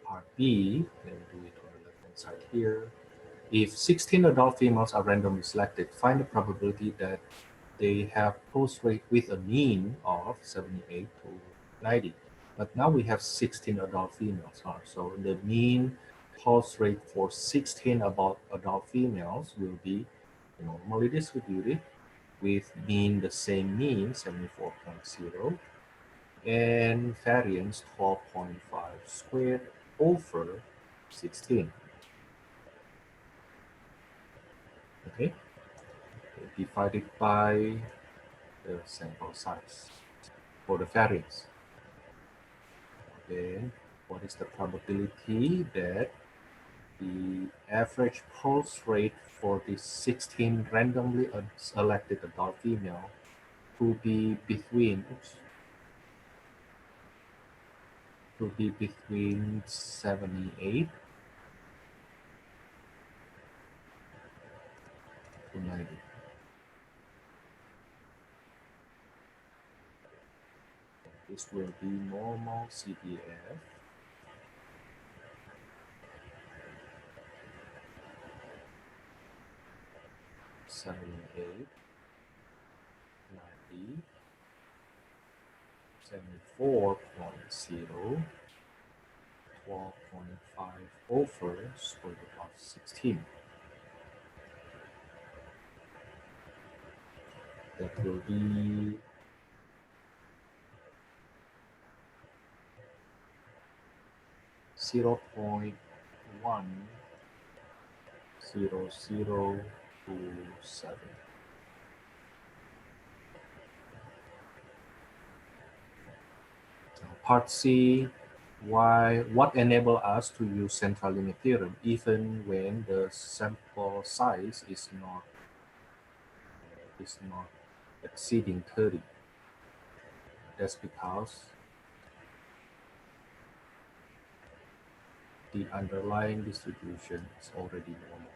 Part B, let me do it on the left-hand side here. If 16 adult females are randomly selected, find the probability that they have pulse rate with a mean of 78 to 90. But now we have 16 adult females, so the mean pulse rate for 16 adult females will be normally distributed with mean the same mean 74.0 and variance 12.5 squared over 16. Okay, divided by the sample size for the variance. Then what is the probability that the average pulse rate for the 16 randomly selected adult female to be between 78 to 90. This will be normal CDF. (78, 90, 74.0, 12.5 over square root of 16. That will be 0.10027. Part C, what enable us to use central limit theorem even when the sample size is not exceeding 30. That's because the underlying distribution is already normal.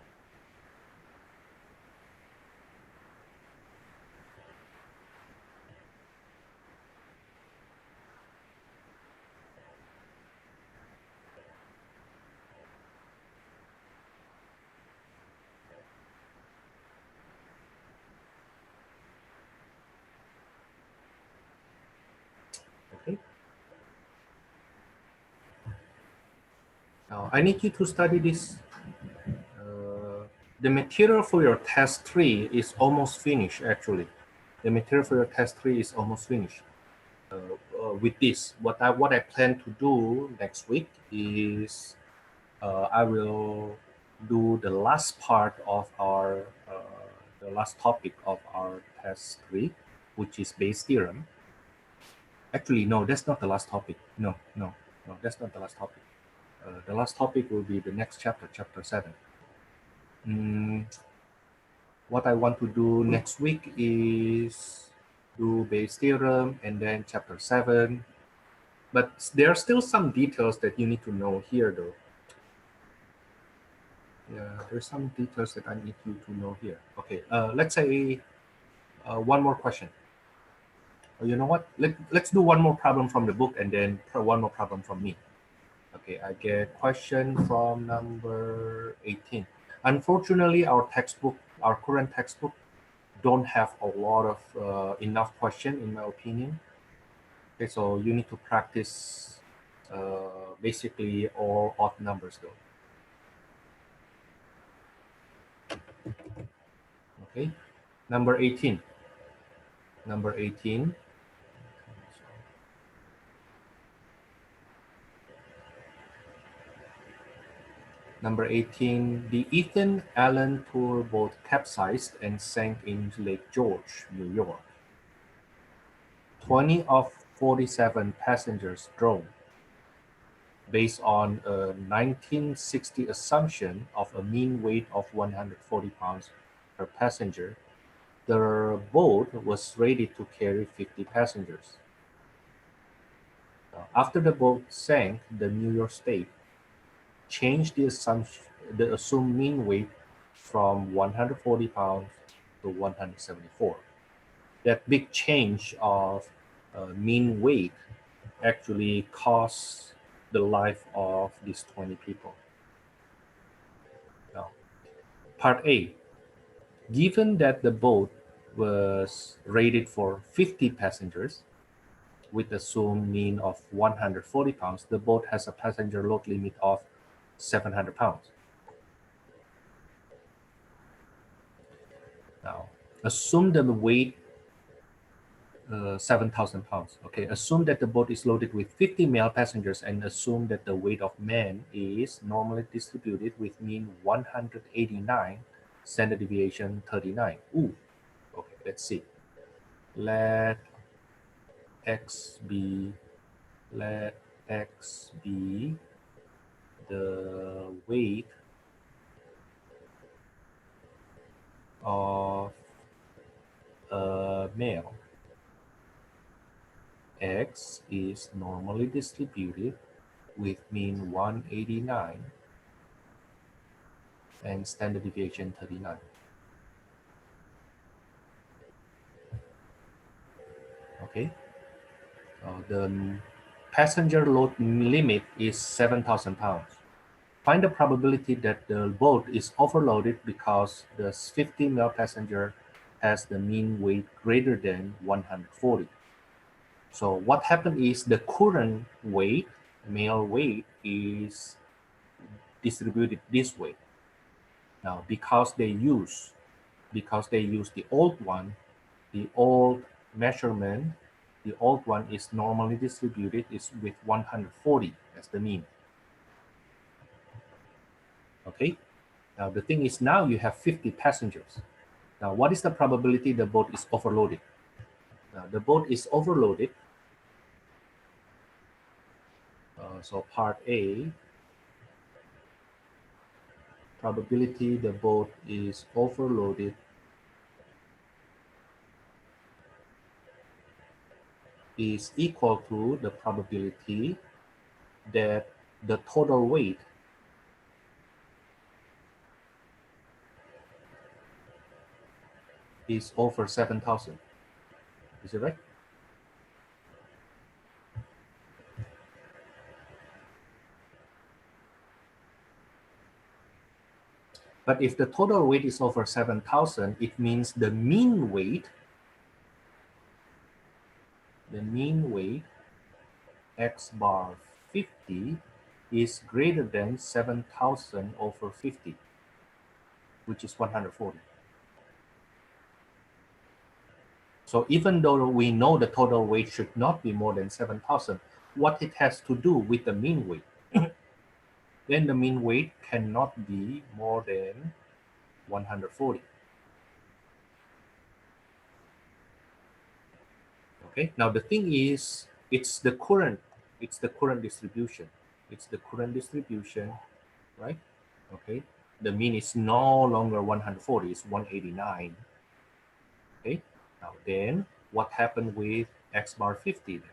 Okay. Now I need you to study this. The material for your test 3 is almost finished actually. The material for your test 3 is almost finished. With this, what I plan to do next week is I will do the last part of our the last topic of our test 3, which is Bayes' theorem. Actually, no, that's not the last topic. No, that's not the last topic. The last topic will be the next chapter, chapter 7. What I want to do next week is do Bayes' theorem and then chapter 7. But there are still some details that you need to know here, though. Yeah, there's some details that I need you to know here. Okay, let's say one more question. You know what? Let's do one more problem from the book and then one more problem from me. Okay, I get question from number 18. Unfortunately, our current textbook, don't have a lot of enough question, in my opinion. Okay, so you need to practice basically all odd numbers, though. Okay, number 18. Number 18. Number 18, the Ethan Allen tour boat capsized and sank into Lake George, New York. 20 of 47 passengers drowned. Based on a 1960 assumption of a mean weight of 140 pounds per passenger, the boat was rated to carry 50 passengers. After the boat sank, the New York State change the assumed mean weight from 140 pounds to 174. That big change of mean weight actually costs the life of these 20 people. Now, part A, given that the boat was rated for 50 passengers with assumed mean of 140 pounds, the boat has a passenger load limit of 700 pounds. Now, assume the weight 7,000 pounds. Okay, assume that the boat is loaded with 50 male passengers and assume that the weight of men is normally distributed with mean 189, standard deviation 39. Ooh, okay, let's see. Let x be, let x be the weight of a male. X is normally distributed with mean 189 and standard deviation 39. Okay, the passenger load limit is 7,000 pounds. Find the probability that the boat is overloaded because the 50 male passenger has the mean weight greater than 140. So what happened is the current weight, male weight, is distributed this way. Now, because they use the old one, the old measurement, the old one is normally distributed is with 140 as the mean. Okay. Now the thing is, now you have 50 passengers. Now, what is the probability the boat is overloaded? Now, the boat is overloaded. So part A, probability the boat is overloaded is equal to the probability that the total weight is over 7,000. Is it right? But if the total weight is over 7,000, it means the mean weight x bar 50 is greater than 7,000 over 50, which is 140. So even though we know the total weight should not be more than 7,000, what it has to do with the mean weight? Then the mean weight cannot be more than 140. Okay, now the thing is, it's the current distribution. It's the current distribution, right? Okay, the mean is no longer 140, it's 189. Okay, now then what happened with x bar 50 then?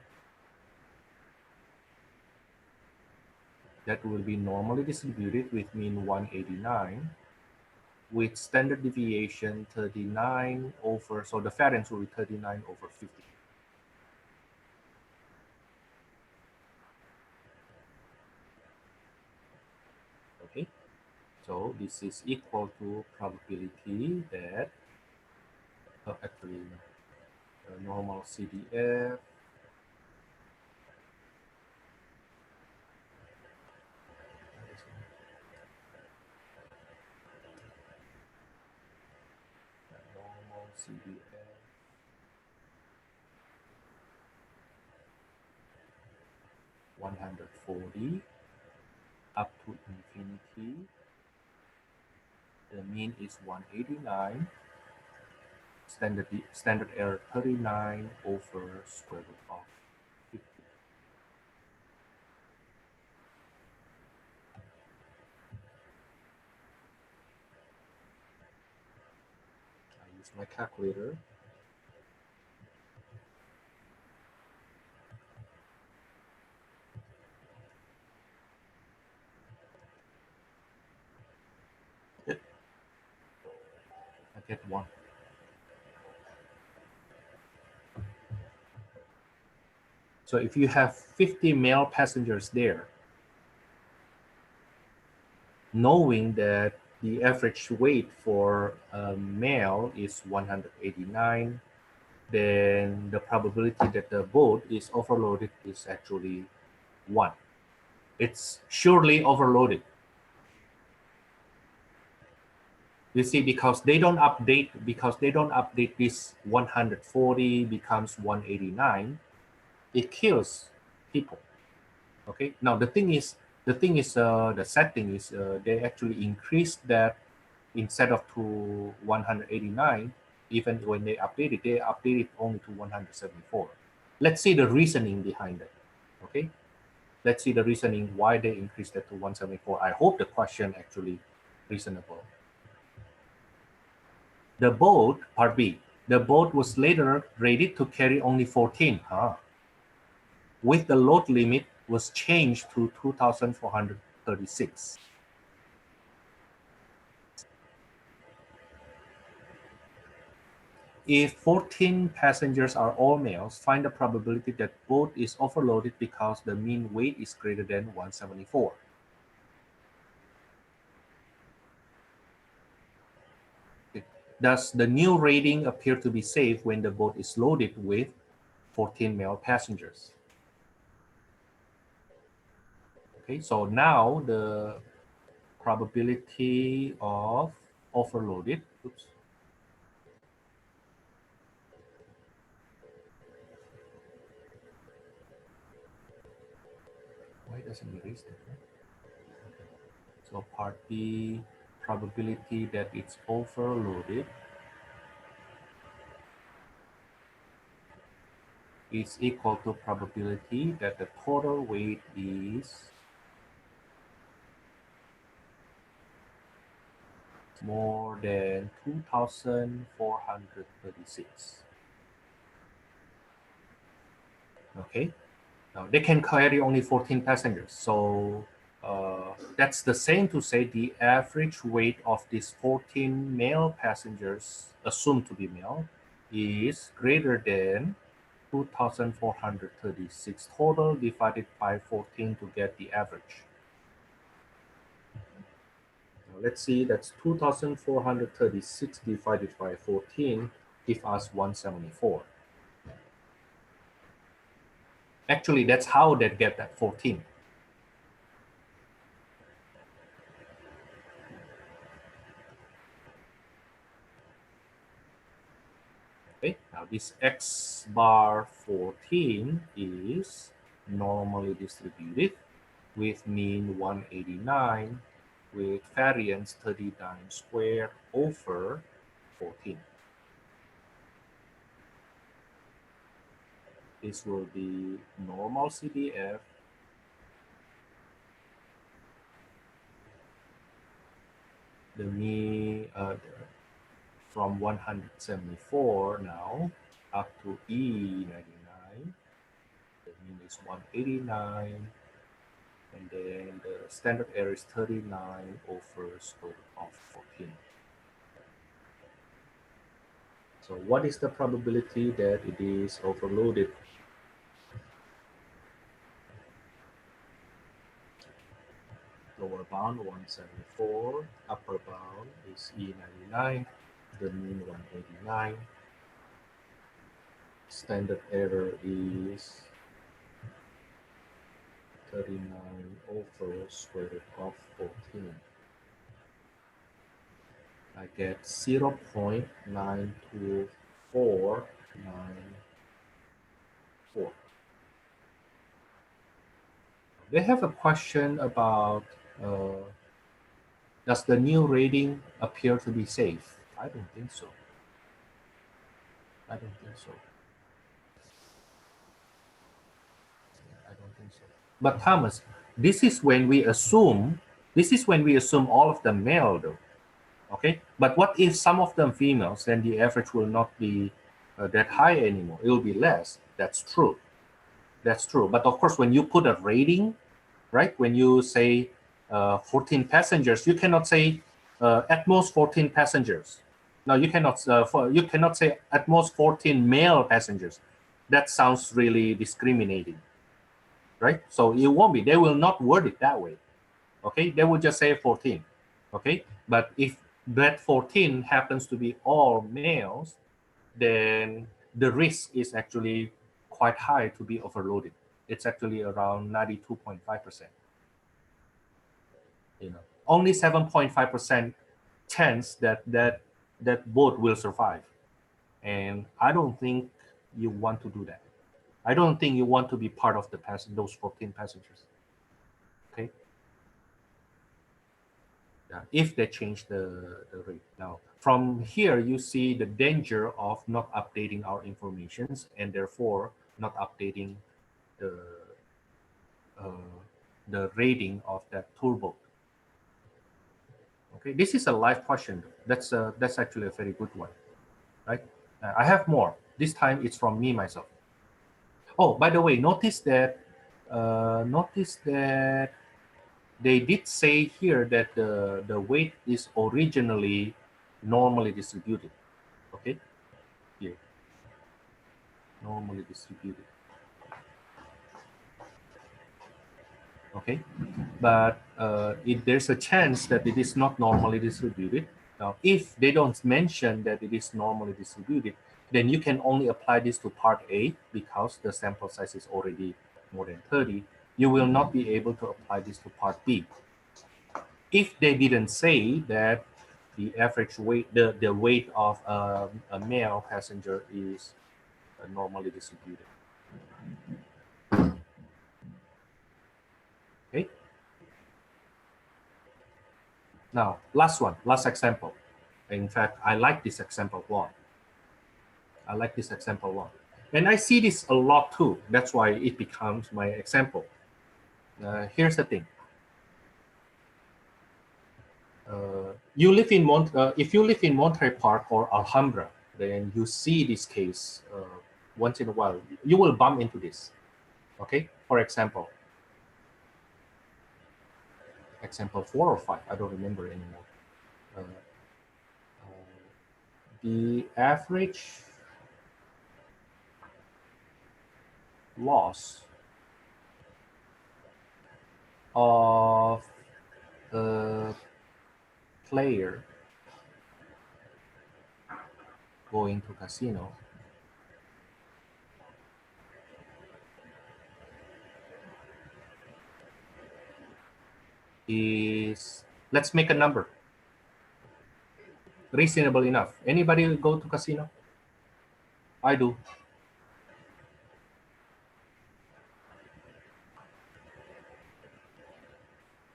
That will be normally distributed with mean 189 with standard deviation 39 over, so the variance will be 39 over 50. Okay, so this is equal to probability that actually normal CDF normal CDF (140) up to infinity. The mean is 189. Standard error 39 over square root of 50. I use my calculator. get 1. So if you have 50 male passengers there, knowing that the average weight for a male is 189, then the probability that the boat is overloaded is actually 1. It's surely overloaded. You see, because they don't update this 140 becomes 189, it kills people. Okay. Now the sad thing is they actually increased that instead of to 189. Even when they update it only to 174. Let's see the reasoning behind it. Okay. Let's see the reasoning why they increased it to 174. I hope the question actually reasonable. The boat, part B, the boat was later rated to carry only 14. With the load limit was changed to 2,436. If 14 passengers are all males, find the probability that boat is overloaded because the mean weight is greater than 174. Does the new rating appear to be safe when the boat is loaded with 14 male passengers? Okay, so now the probability of overloaded, oops. Why doesn't it erase that? So part B, probability that it's overloaded is equal to probability that the total weight is more than 2,436. Okay, now they can carry only 14 passengers. So that's the same to say the average weight of these 14 male passengers, assumed to be male, is greater than 2,436 total divided by 14 to get the average. Now let's see, that's 2,436 divided by 14 give us 174. Actually, that's how they get that 14. Okay, now this X bar 14 is normally distributed with mean 189 with variance 39 squared over 14. This will be normal CDF the mean from 174 now up to E99. The mean is 189, and then the standard error is 39 over square root of 14. So what is the probability that it is overloaded? Lower bound 174, upper bound is E99, the mean 189. Standard error is 39 over square root of 14. I get 0.92494. They have a question about does the new rating appear to be safe? I don't think so. I don't think so. I don't think so. But Thomas, this is when we assume all of them male though. Okay, but what if some of them females? Then the average will not be that high anymore. It will be less. That's true. That's true. But of course, when you put a rating, right? When you say 14 passengers, you cannot say at most 14 passengers. Now you cannot you cannot say at most 14 male passengers. That sounds really discriminating, right? So it won't be. They will not word it that way. Okay, they will just say 14. Okay, but if that 14 happens to be all males, then the risk is actually quite high to be overloaded. It's actually around 92.5%. Only 7.5% chance that boat will survive. And I don't think you want to do that. I don't think you want to be part of those 14 passengers. Okay. Yeah, if they change the rate. Now, from here, you see the danger of not updating our informations and therefore not updating the uh, the rating of that tour boat. Okay, this is a live question. That's actually a very good one, right? I have more. This time it's from me myself. Oh, by the way, notice that they did say here that the weight is originally normally distributed. Okay, here, normally distributed. Okay, but if there's a chance that it is not normally distributed. Now, if they don't mention that it is normally distributed, then you can only apply this to part A because the sample size is already more than 30. You will not be able to apply this to part B. If they didn't say that the average weight, the weight of a male passenger is normally distributed. Okay. Now, last example. In fact, I like this example one. I like this example one. And I see this a lot too. That's why it becomes my example. Here's the thing. If you live in Monterey Park or Alhambra, then you see this case once in a while. You will bump into this. Okay. For example, example 4 or 5. I don't remember anymore. The average loss of a player going to casino is, let's make a number. Reasonable enough. Anybody go to casino? I do.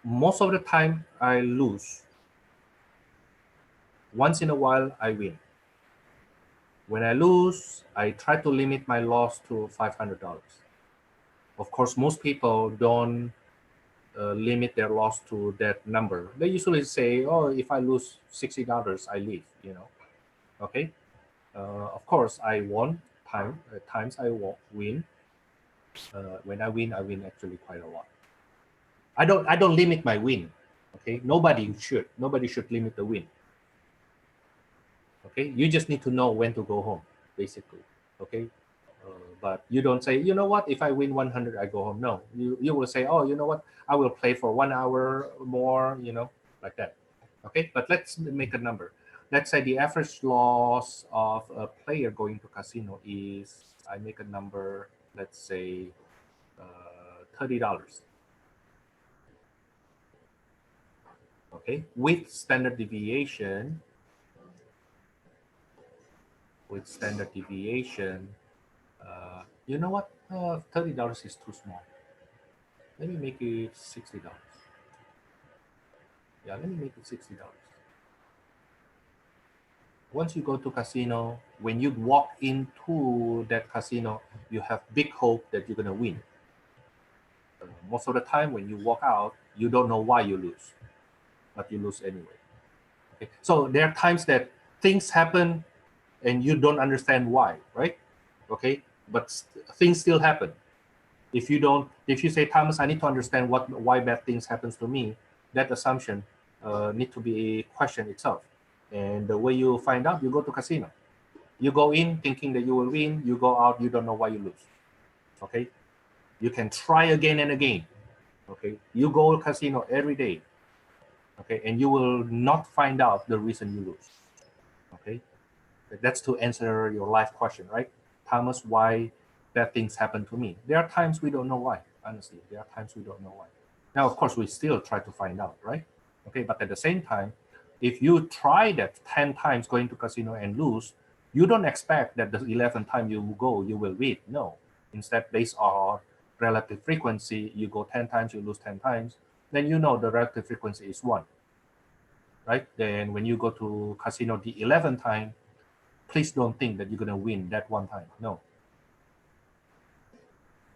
Most of the time I lose. Once in a while I win. When I lose, I try to limit my loss to $500. Of course, most people don't limit their loss to that number. They usually say, "Oh, if I lose $60, I leave." Okay. Of course, I won times I win. When I win actually quite a lot. I don't limit my win. Okay, nobody should limit the win. Okay, you just need to know when to go home, basically. Okay, but you don't say, you know what, if I win 100, I go home. No, you will say, oh, you know what, I will play for 1 hour more, like that. Okay, but let's make a number. Let's say the average loss of a player going to casino is, I make a number, let's say $30. Okay, with standard deviation, you know what? $30 is too small. Let me make it $60. Yeah, let me make it $60. Once you go to casino, when you walk into that casino, you have big hope that you're gonna win. Most of the time, when you walk out, you don't know why you lose, but you lose anyway. Okay? So there are times that things happen and you don't understand why, right? Okay, but things still happen. If you say, Thomas, I need to understand why bad things happens to me, that assumption need to be questioned itself. And the way you find out, you go to casino. You go in thinking that you will win. You go out, you don't know why you lose. Okay. You can try again and again. Okay. You go to casino every day. Okay. And you will not find out the reason you lose. Okay. That's to answer your life question, right? Thomas, why bad things happen to me? There are times we don't know why. Honestly, there are times we don't know why. Now, of course, we still try to find out, right? Okay. But at the same time, if you try that 10 times going to casino and lose, you don't expect that the 11th time you go, you will win. No. Instead, based on relative frequency, you go 10 times, you lose 10 times, then you know the relative frequency is 1, right? Then when you go to casino the 11th time, please don't think that you're going to win that one time. No.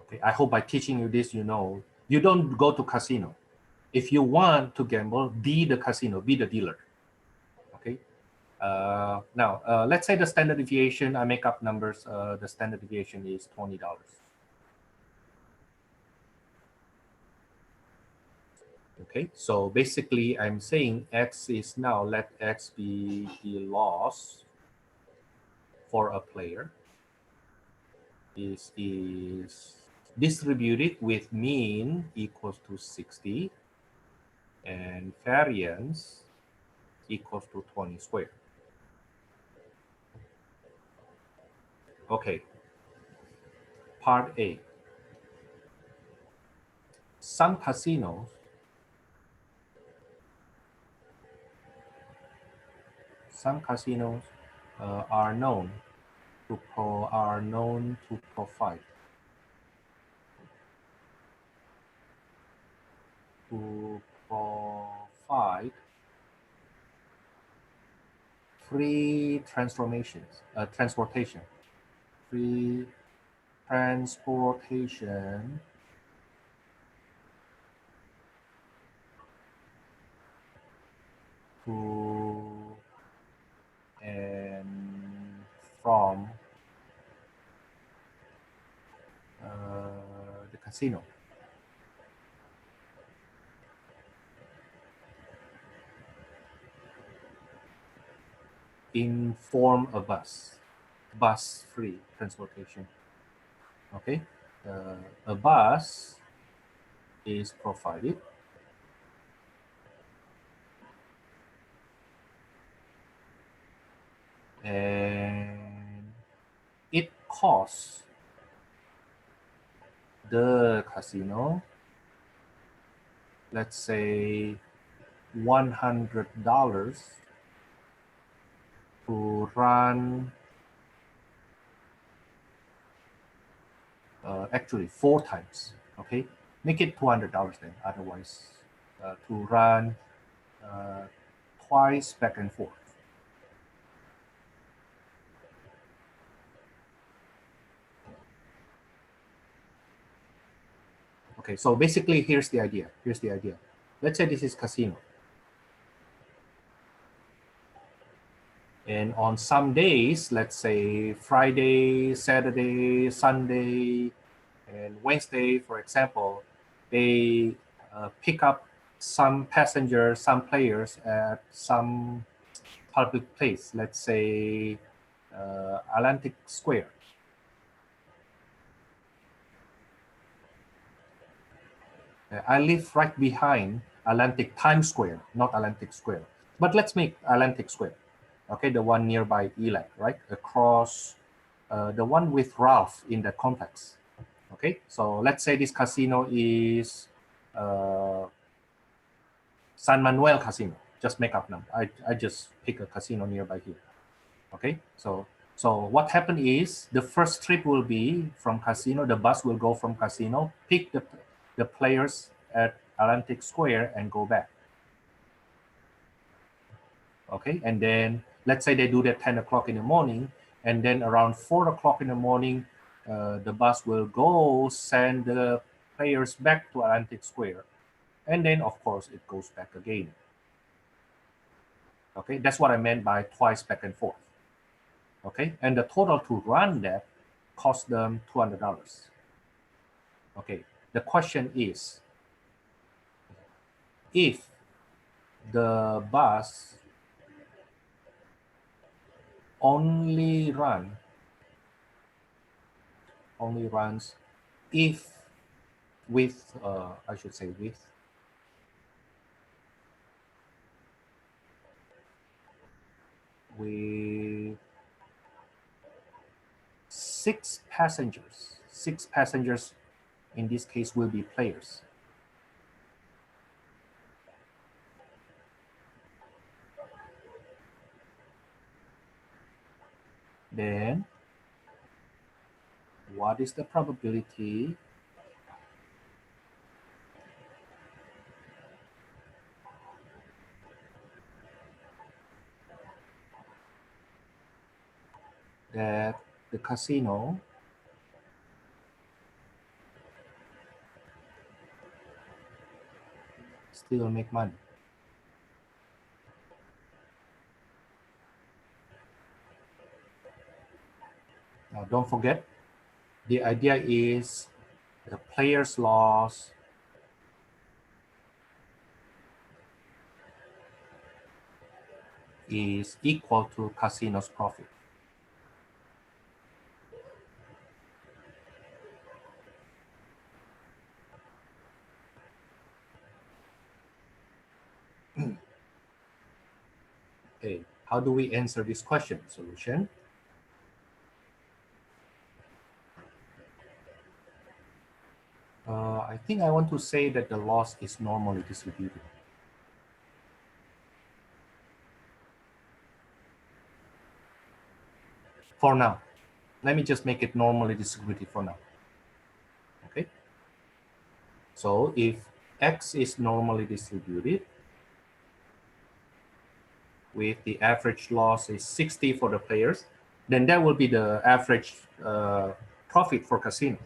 Okay. I hope by teaching you this, you know, you don't go to casino. If you want to gamble, be the casino, be the dealer. Okay. Now, let's say the standard deviation, I make up numbers. The standard deviation is $20. Okay. So basically, I'm saying X is now, let X be the loss for a player. Is distributed with mean equals to 60 and variance equals to 20 squared. Okay. Part A. Some casinos are known to provide free transportation free transportation to and from the casino. In form of bus free transportation. Okay, a bus is provided and it costs the casino, let's say $100 to run, actually 4 times. Okay, make it $200 then, otherwise to run twice back and forth. Okay, so basically here's the idea. Let's say this is casino. And on some days, let's say Friday, Saturday, Sunday, and Wednesday, for example, they pick up some passengers, some players at some public place, let's say Atlantic Square. I live right behind Atlantic Times Square, not Atlantic Square. But let's make Atlantic Square. Okay, the one nearby ELAC, right? Across the one with Ralph in the complex. Okay, so let's say this casino is San Manuel Casino. Just make up number. I just pick a casino nearby here. Okay, so what happened is the first trip will be from casino. The bus will go from casino, pick the players at Atlantic Square and go back. Okay, and then let's say they do that 10 o'clock in the morning, and then around 4 o'clock in the morning, the bus will go send the players back to Atlantic Square, and then of course it goes back again. Okay, that's what I meant by twice back and forth. Okay, and the total to run that cost them $200. Okay, the question is, if the bus only runs if with I should say with six passengers. Six passengers in this case will be players. Then what is the probability that the casino still make money? Now don't forget, the idea is the player's loss is equal to casino's profit. Okay, how do we answer this question? Solution. I think I want to say that the loss is normally distributed. For now, let me just make it normally distributed for now. Okay. So if X is normally distributed with the average loss is 60 for the players, then that will be the average profit for casino.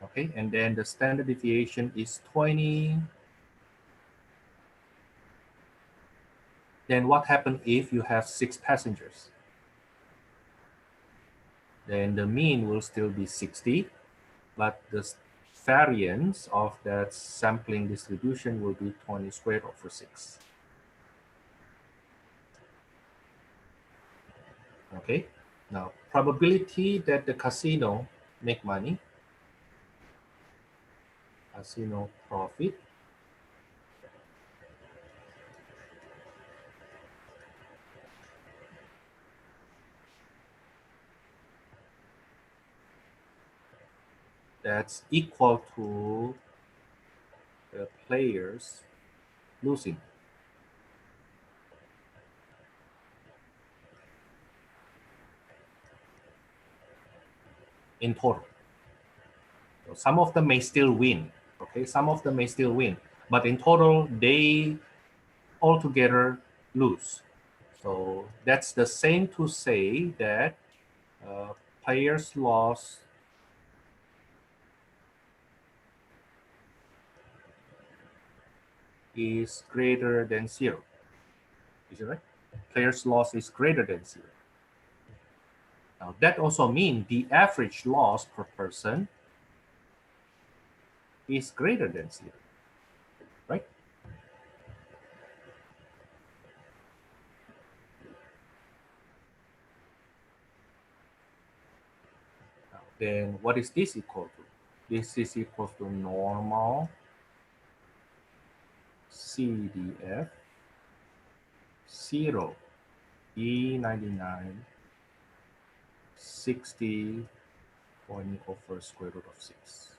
Okay, and then the standard deviation is 20. Then what happens if you have 6 passengers? Then the mean will still be 60, but the variance of that sampling distribution will be 20 squared over 6. Okay, now probability that the casino make money, casino profit, that's equal to the players losing. In total. So some of them may still win. Okay, some of them may still win, but in total, they altogether lose. So that's the same to say that players' loss is greater than 0. Is it right? Players' loss is greater than 0. Now that also means the average loss per person is greater than 0, right? Now, then what is this equal to? This is equal to normal CDF 0 E99 60 20 over square root of 6.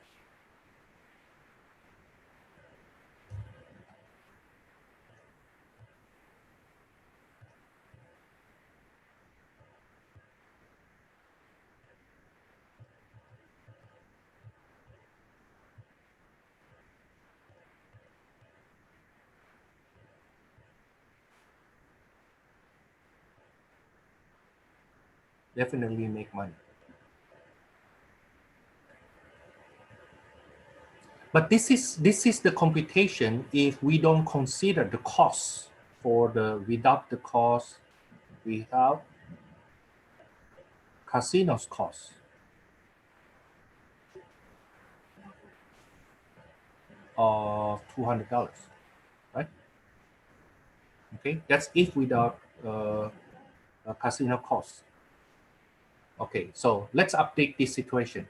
Definitely make money. But this is the computation if we don't consider the cost for the without casino's cost of $200, right? Okay, that's if without casino costs. Okay, so let's update this situation.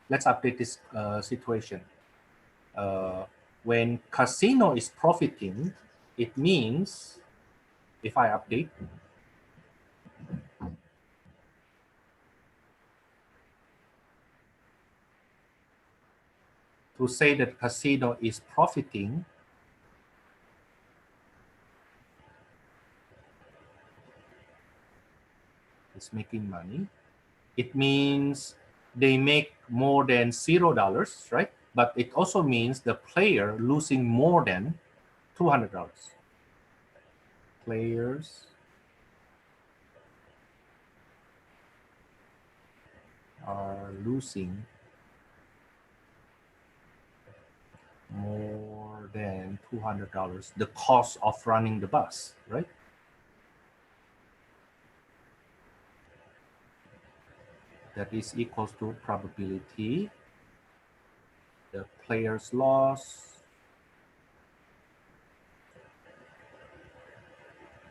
Let's update this situation. When casino is profiting, it means, if I update, to say that casino is profiting, is making money, it means they make more than $0, right? But it also means the player losing more than $200. Players are losing more than $200, the cost of running the bus, right? That is equals to probability. The player's loss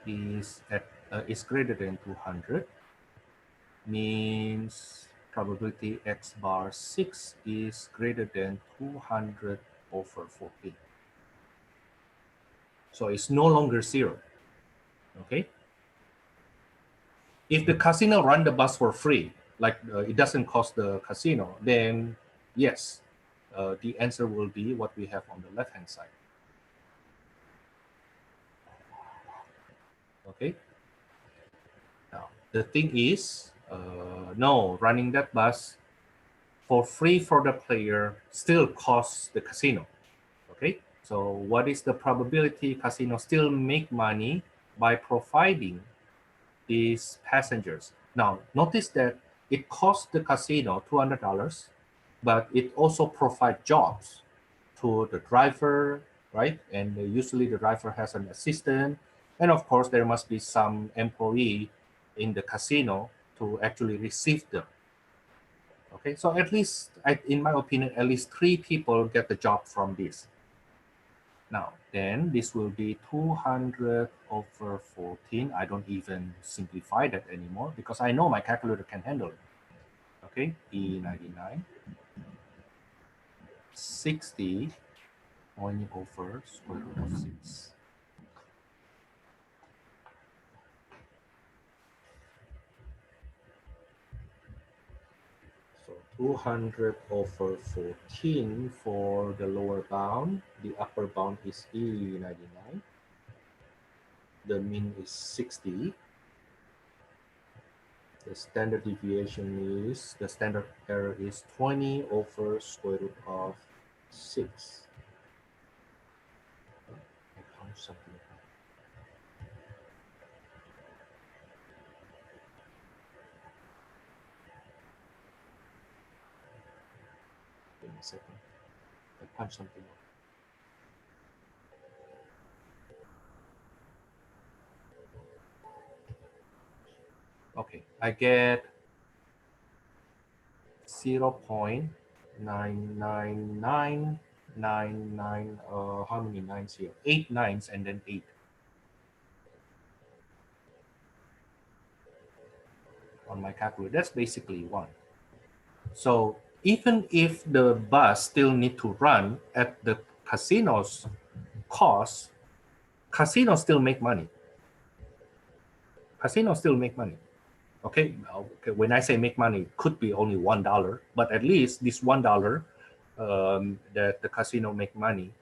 is greater than 200, means probability x bar 6 is greater than 200 over 14. So it's no longer 0, okay? If the casino run the bus for free, like it doesn't cost the casino, then yes, the answer will be what we have on the left-hand side. Okay. Now, the thing is, no, running that bus for free for the player still costs the casino. Okay. So what is the probability casino still make money by providing these passengers? Now, notice that it costs the casino $200, but it also provides jobs to the driver, right? And usually the driver has an assistant. And of course, there must be some employee in the casino to actually receive them. Okay, so at least, in my opinion, at least 3 people get the job from this. Now, then this will be 200 over 14. I don't even simplify that anymore because I know my calculator can handle it. Okay, E99, 60, 20 over square root of 6. So 200 over 14 for the lower bound. The upper bound is E99. The mean is 60. The standard deviation is, the standard error is 20 over square root of 6. I found something. Give me a second. I punched something up. Okay, I get 0.99999. How many nines here? 8 nines and then 8 on my calculator. That's basically 1. So even if the bus still need to run at the casino's cost, casinos still make money. Casinos still make money. Okay, when I say make money, it could be only $1, but at least this $1 that the casino make money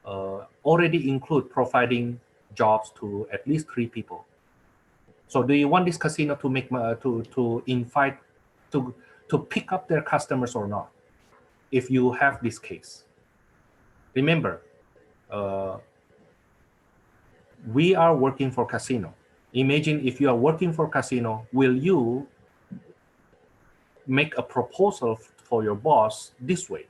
already include providing jobs to at least 3 people. So do you want this casino to make to invite to pick up their customers or not? If you have this case, remember, we are working for casino. Imagine if you are working for casino, will you make a proposal for your boss this way?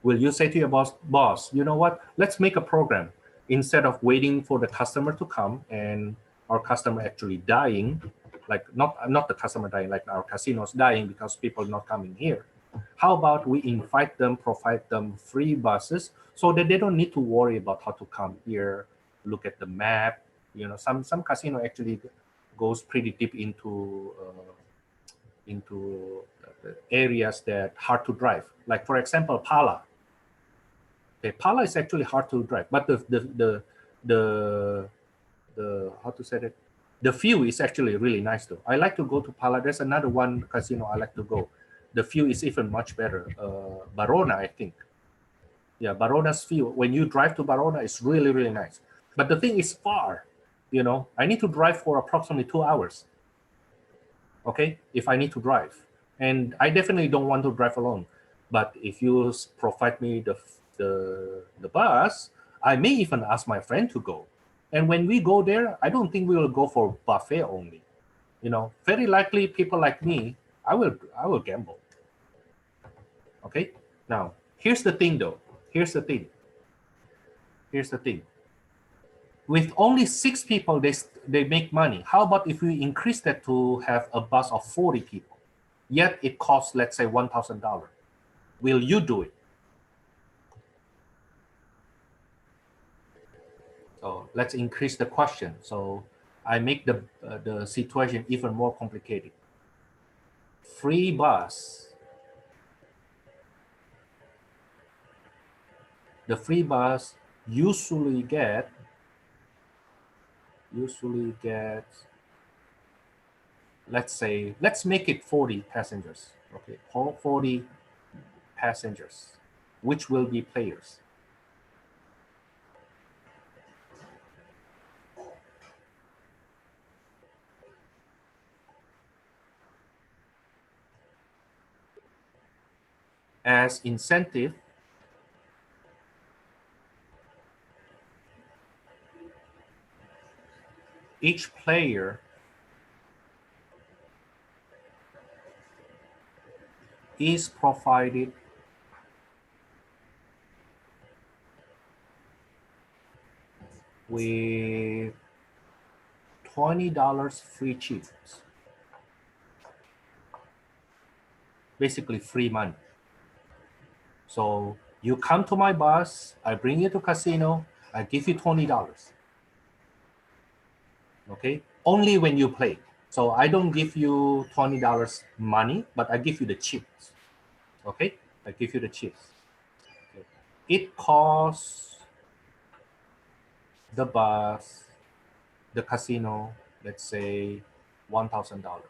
Will you say to your boss, you know what, let's make a program instead of waiting for the customer to come and our customer actually dying, like not the customer dying, like our casinos dying because people not coming here. How about we invite them, provide them free buses so that they don't need to worry about how to come here, look at the map. You know, some casino actually goes pretty deep into areas that hard to drive. Like for example, Pala. Okay, Pala is actually hard to drive, but the how to say it? The view is actually really nice though. I like to go to Pala. There's another one casino I like to go. The view is even much better. Barona, I think. Yeah, Barona's view. When you drive to Barona, it's really, really nice. But the thing is far. You know, I need to drive for approximately 2 hours. Okay, if I need to drive, and I definitely don't want to drive alone. But if you provide me the bus, I may even ask my friend to go. And when we go there, I don't think we will go for buffet only. You know, very likely people like me, I will gamble. Okay. Now, here's the thing, though. Here's the thing. Here's the thing. With only 6 people, they make money. How about if we increase that to have a bus of 40 people? Yet it costs, let's say, $1,000. Will you do it? So let's increase the question. So I make the situation even more complicated. Free bus. The free bus usually gets, let's make it 40 passengers. Okay, 40 passengers, which will be players. As incentive, each player is provided with $20 free chips. Basically free money. So you come to my bus, I bring you to casino, I give you $20. Okay, only when you play. So I don't give you $20 money, but I give you the chips. Okay, I give you the chips. Okay. It costs the bus, the casino, let's say $1,000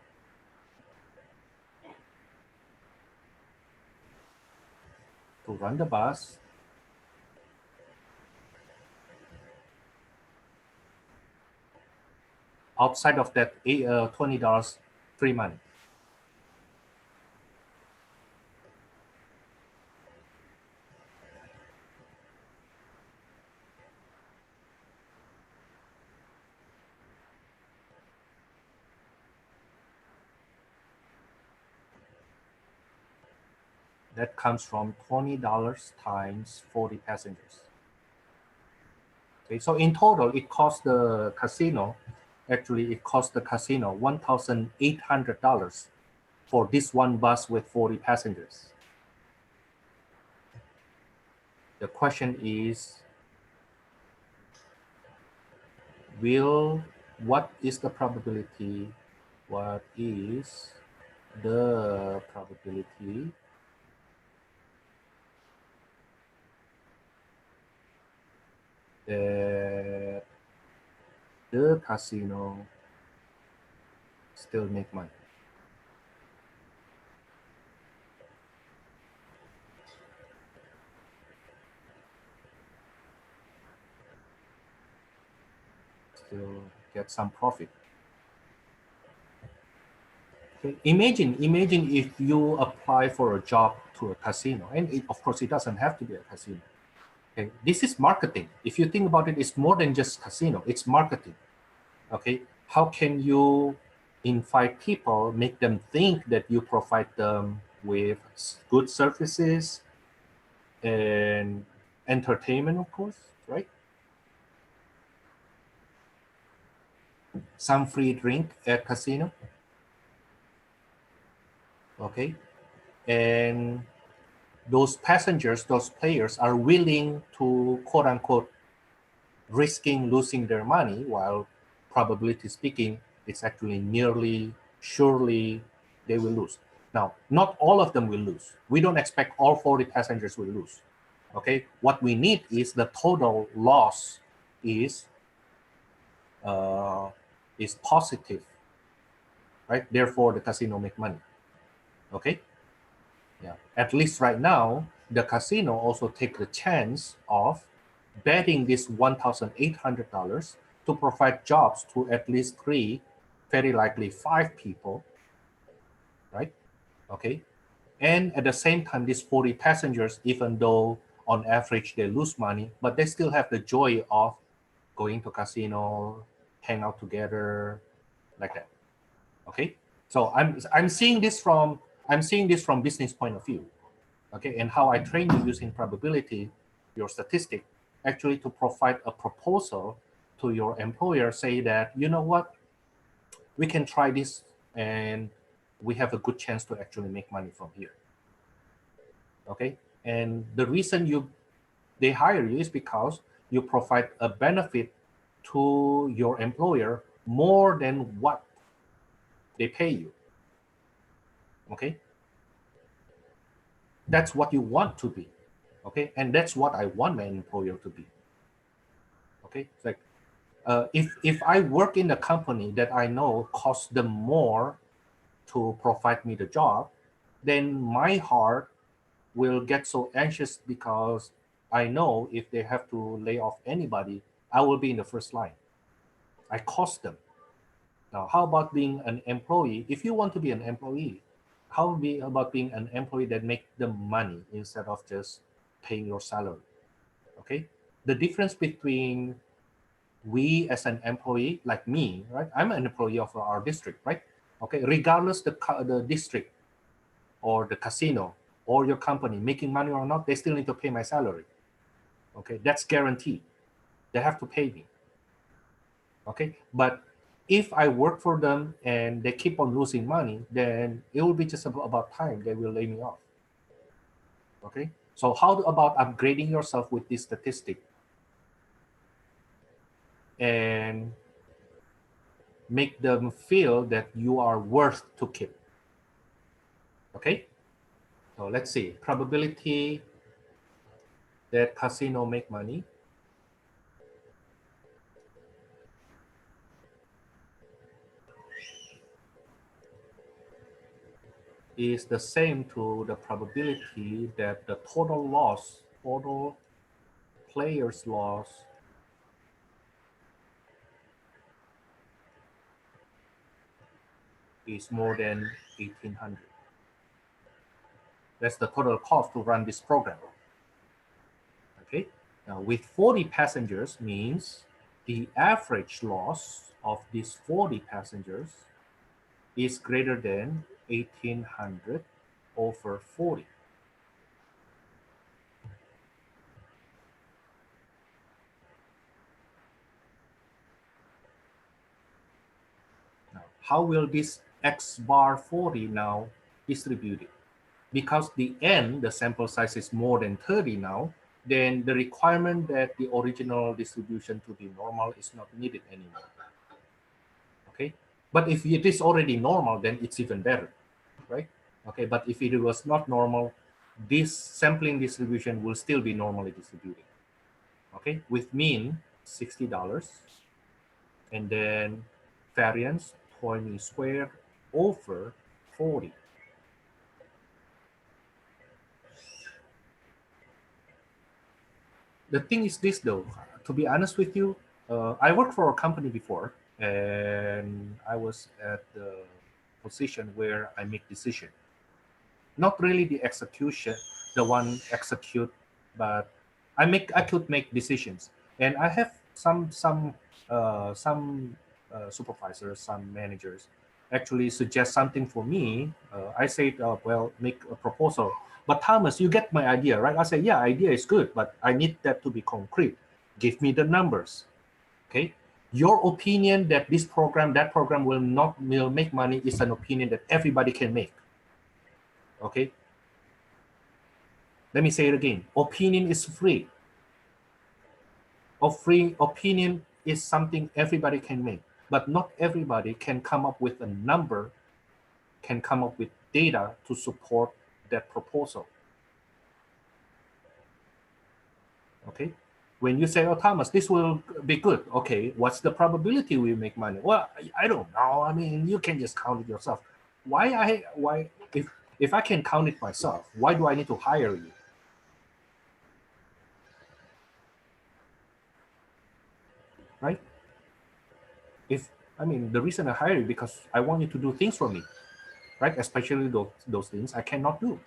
to run the bus. Outside of that, $20 free money. That comes from $20 times 40 passengers. Okay, so in total, it costs the casino, $1,800 for this one bus with 40 passengers. The question is, what is the probability? What is the probability that the casino still make money? Still get some profit. Okay. Imagine if you apply for a job to a casino, and of course it doesn't have to be a casino. Okay, this is marketing. If you think about it, it's more than just casino, it's marketing. Okay, how can you invite people, make them think that you provide them with good services and entertainment, of course, right? Some free drink at casino. Okay, and those passengers, those players are willing to, quote unquote, risking losing their money, while probability speaking, it's actually nearly surely they will lose. Now, not all of them will lose. We don't expect all 40 passengers will lose. Okay, what we need is the total loss is positive, right? Therefore, the casino make money. Okay, yeah. At least right now, the casino also take the chance of betting this $1,800 to provide jobs to at least 3, very likely 5 people, right? Okay, and at the same time, these 40 passengers, even though on average they lose money, but they still have the joy of going to casino, hang out together, like that. Okay, so I'm seeing this from business point of view. Okay, and how I train you using probability, your statistic, actually to provide a proposal to your employer, say that, you know what, we can try this and we have a good chance to actually make money from here. Okay, and the reason they hire you is because you provide a benefit to your employer more than what they pay you. Okay, that's what you want to be. Okay, and that's what I want my employer to be. Okay, it's like if I work in a company that I know costs them more to provide me the job, then my heart will get so anxious because I know if they have to lay off anybody, I will be in the first line. I cost them. Now, how about being an employee? If you want to be an employee, how about being an employee that make them money instead of just paying your salary? Okay, the difference between we as an employee, like me, right? I'm an employee of our district, right? Okay, regardless the district or the casino or your company making money or not, they still need to pay my salary. Okay, that's guaranteed. They have to pay me. Okay, but if I work for them and they keep on losing money, then it will be just about time they will lay me off. Okay, so how about upgrading yourself with this statistic and make them feel that you are worth to keep? Okay, so let's see, probability that casino make money is the same to the probability that the total players loss is more than 1,800. That's the total cost to run this program. Okay, now with 40 passengers means the average loss of these 40 passengers is greater than 1,800 over 40. Now, how will this X bar 40 now distribute it? Because the N, the sample size is more than 30 now, then the requirement that the original distribution to be normal is not needed anymore. Okay, but if it is already normal, then it's even better, right? Okay, but if it was not normal, this sampling distribution will still be normally distributed. Okay, with mean $60 and then variance 20 squared over 40. The thing is this though, to be honest with you, I worked for a company before and I was at the position where I make decision. Not really the execution, the one execute, but I could make decisions. And I have some supervisors, some managers actually suggest something for me. I said, well, make a proposal. But Thomas, you get my idea, right? I said, yeah, idea is good, but I need that to be concrete. Give me the numbers. Okay. Your opinion that this program, that program will make money is an opinion that everybody can make. Okay. Let me say it again. Opinion is free. A free opinion is something everybody can make. but not everybody can come up with a number, can come up with data to support that proposal. Okay, when you say, oh, Thomas, this will be good. Okay, what's the probability we make money? Well, I don't know. I mean, you can just count it yourself. Why if I can count it myself, why do I need to hire you? Right? I mean, the reason I hire you because I want you to do things for me, right? Especially those things I cannot do.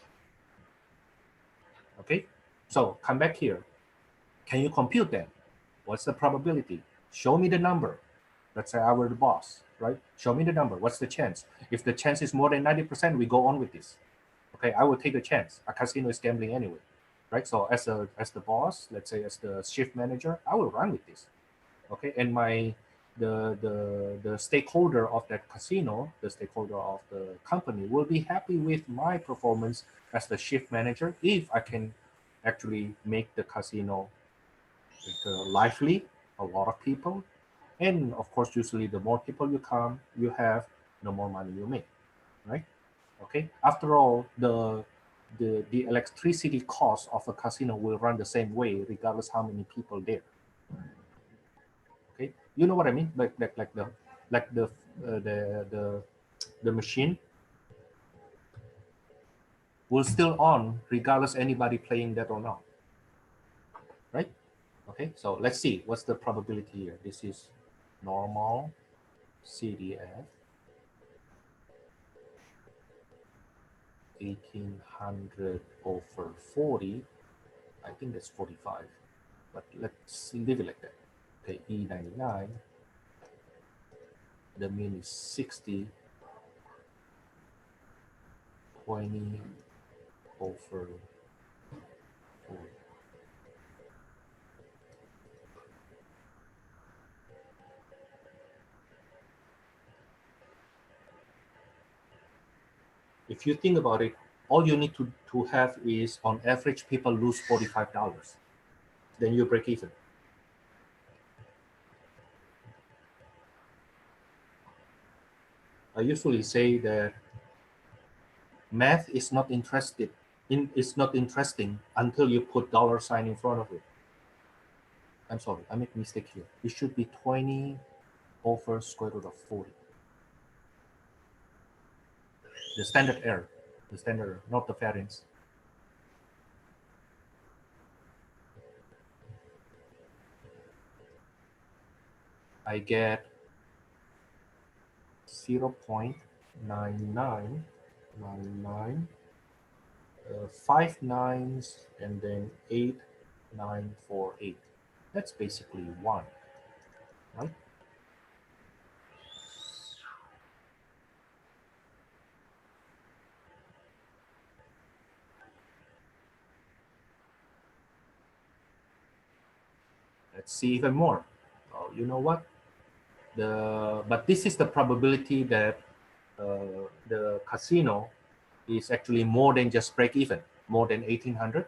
Okay, so come back here. Can you compute that? What's the probability? Show me the number. Let's say I were the boss, right? Show me the number. What's the chance? If the chance is more than 90%, we go on with this. Okay, I will take a chance. A casino is gambling anyway, right? So as the boss, let's say as the shift manager, I will run with this. Okay, and the stakeholder of that casino, the stakeholder of the company will be happy with my performance as the shift manager if I can actually make the casino lively, a lot of people, and of course, usually the more people you have, the more money you make, right? Okay. After all, the electricity cost of a casino will run the same way regardless how many people there. Okay, you know what I mean? Like the machine will still on regardless anybody playing that or not, right? Okay, so let's see what's the probability here. This is normal CDF 1800 over 40. I think that's 45, but let's leave it like that. Okay, E99, the mean is 60, 20 over 40. If you think about it, all you need to have is on average people lose $45. Then you break even. I usually say that math is not interesting until you put dollar sign in front of it. I'm sorry, I made a mistake here. It should be 20 over square root of 40. The standard error, not the variance. I get 0.9999, 5 nines, and then 8948. That's basically 1, right? Let's see even more. Oh, you know what? But this is the probability that the casino is actually more than just break even, more than 1800,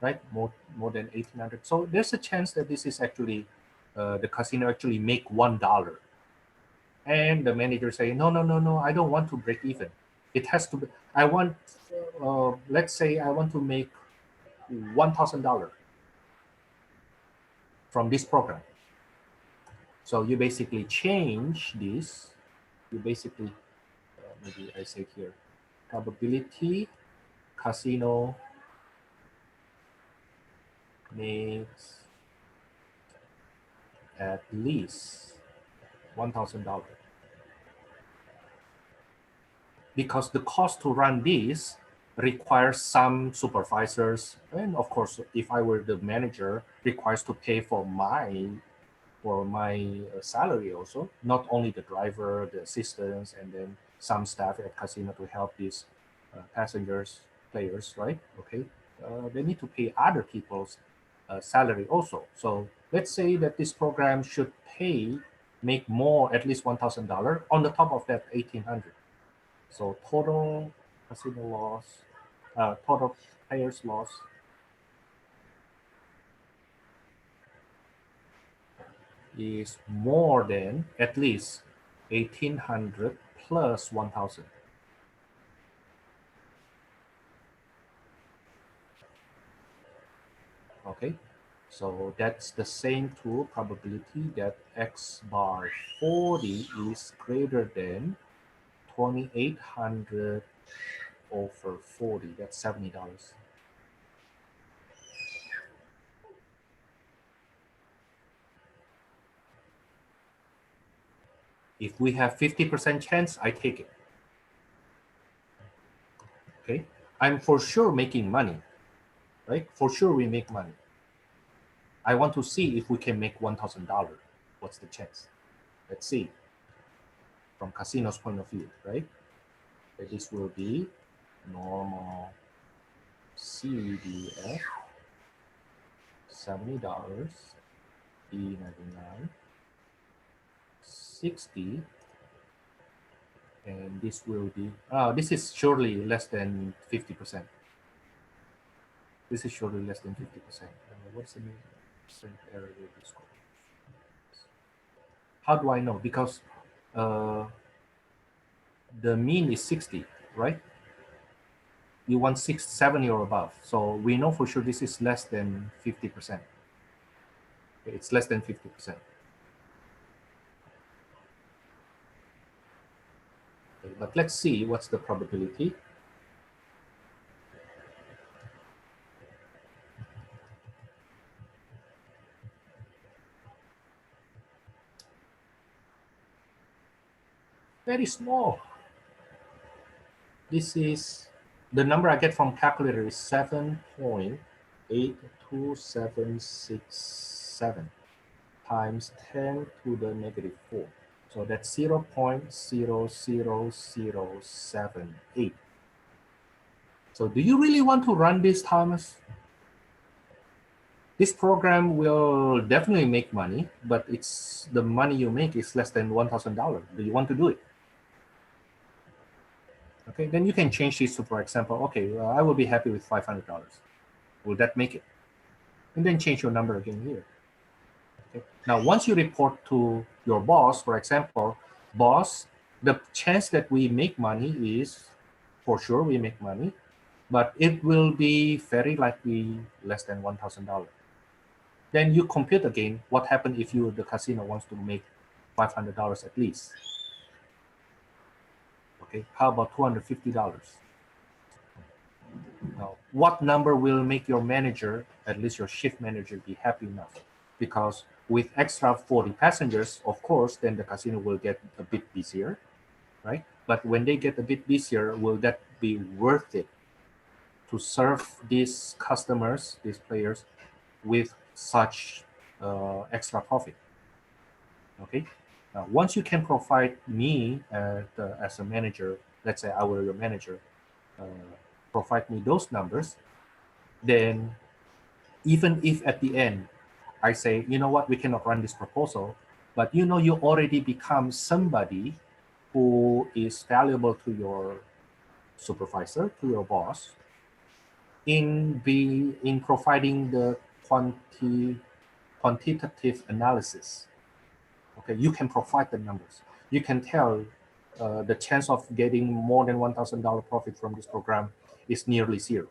right? More than 1800. So there's a chance that this is actually the casino actually make $1, and the manager say, no, I don't want to break even. It has to be. I want, let's say, I want to make $1,000 from this program. So you basically change this. You basically, maybe I say here, probability casino makes at least $1,000. Because the cost to run this requires some supervisors, and of course, if I were the manager, requires to pay for my salary also, not only the driver, the assistants, and then some staff at casino to help these passengers, players, right? Okay, they need to pay other people's salary also. So let's say that this program should make more, at least $1,000 on the top of that 1800. So total casino loss, total players loss. is more than at least 1,800 plus 1,000. Okay, so that's the same to probability that x bar 40 is greater than 2,800 over 40. That's $70. If we have 50% chance, I take it. Okay, I'm for sure making money, right? For sure we make money. I want to see if we can make $1,000. What's the chance? Let's see. From casino's point of view, right? This will be normal CDF, $70, E99, 60, and this will be, this is surely less than 50%. This is surely less than 50%. What's the mean percent error with this score? How do I know? Because the mean is 60, right? You want 70 or above. So we know for sure this is less than 50%. It's less than 50%. Okay, but let's see what's the probability. Very small. This is, the number I get from calculator is 7.82767 times 10 to the negative 4. So that's 0.00078. So do you really want to run this, Thomas? This program will definitely make money, but it's the money you make is less than $1,000. Do you want to do it? Okay, then you can change this to, for example, okay, I will be happy with $500. Will that make it? And then change your number again here. Okay. Now, once you report to your boss, for example, boss, the chance that we make money is, for sure we make money, but it will be very likely less than $1,000. Then you compute again what happened if the casino wants to make $500 at least. Okay, how about $250? Now, what number will make your manager, at least your shift manager, be happy enough? Because with extra 40 passengers, of course, then the casino will get a bit busier, right? But when they get a bit busier, will that be worth it to serve these customers, these players, with such extra profit? Okay. Now, once you can provide me as a manager, let's say I were your manager, provide me those numbers, then even if at the end I say, you know what, we cannot run this proposal, but you know you already become somebody who is valuable to your supervisor, to your boss, in providing the quantitative analysis. Okay, you can provide the numbers. You can tell the chance of getting more than $1,000 profit from this program is nearly zero.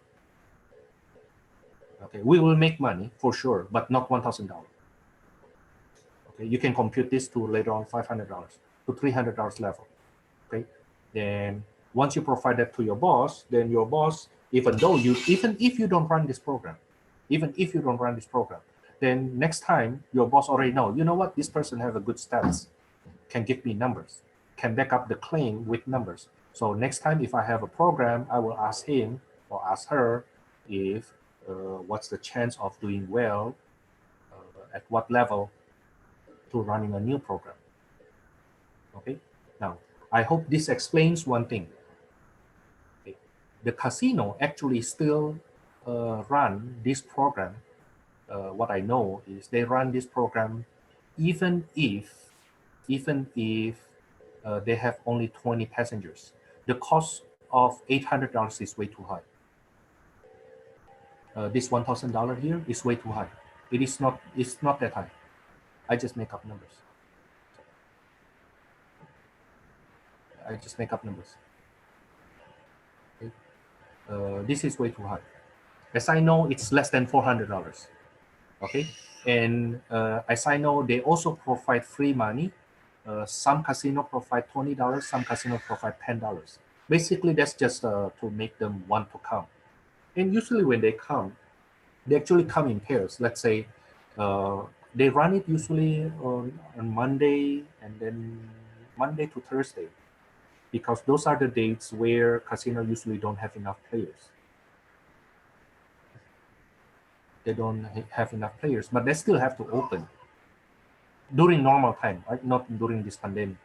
Okay, we will make money for sure, but not $1,000. Okay, you can compute this to later on $500 to $300 level. Okay, then once you provide that to your boss, then your boss, even if you don't run this program, then next time your boss already know, you know what, this person have a good stats, can give me numbers, can back up the claim with numbers. So next time if I have a program, I will ask him or ask her if what's the chance of doing well, at what level to running a new program. Okay, now I hope this explains one thing. Okay. The casino actually still run this program. What I know is they run this program even if they have only 20 passengers. The cost of $800 is way too high. This $1,000 here is way too high. It's not that high. I just make up numbers. I just make up numbers. Okay? This is way too high. As I know, it's less than $400. Okay, and as I know, they also provide free money. Some casino provide $20, some casino provide $10. Basically, that's just to make them want to come. And usually when they come, they actually come in pairs. Let's say they run it usually on Monday and then Monday to Thursday, because those are the dates where casino usually don't have enough players. They don't have enough players, but they still have to open during normal time, right? Not during this pandemic.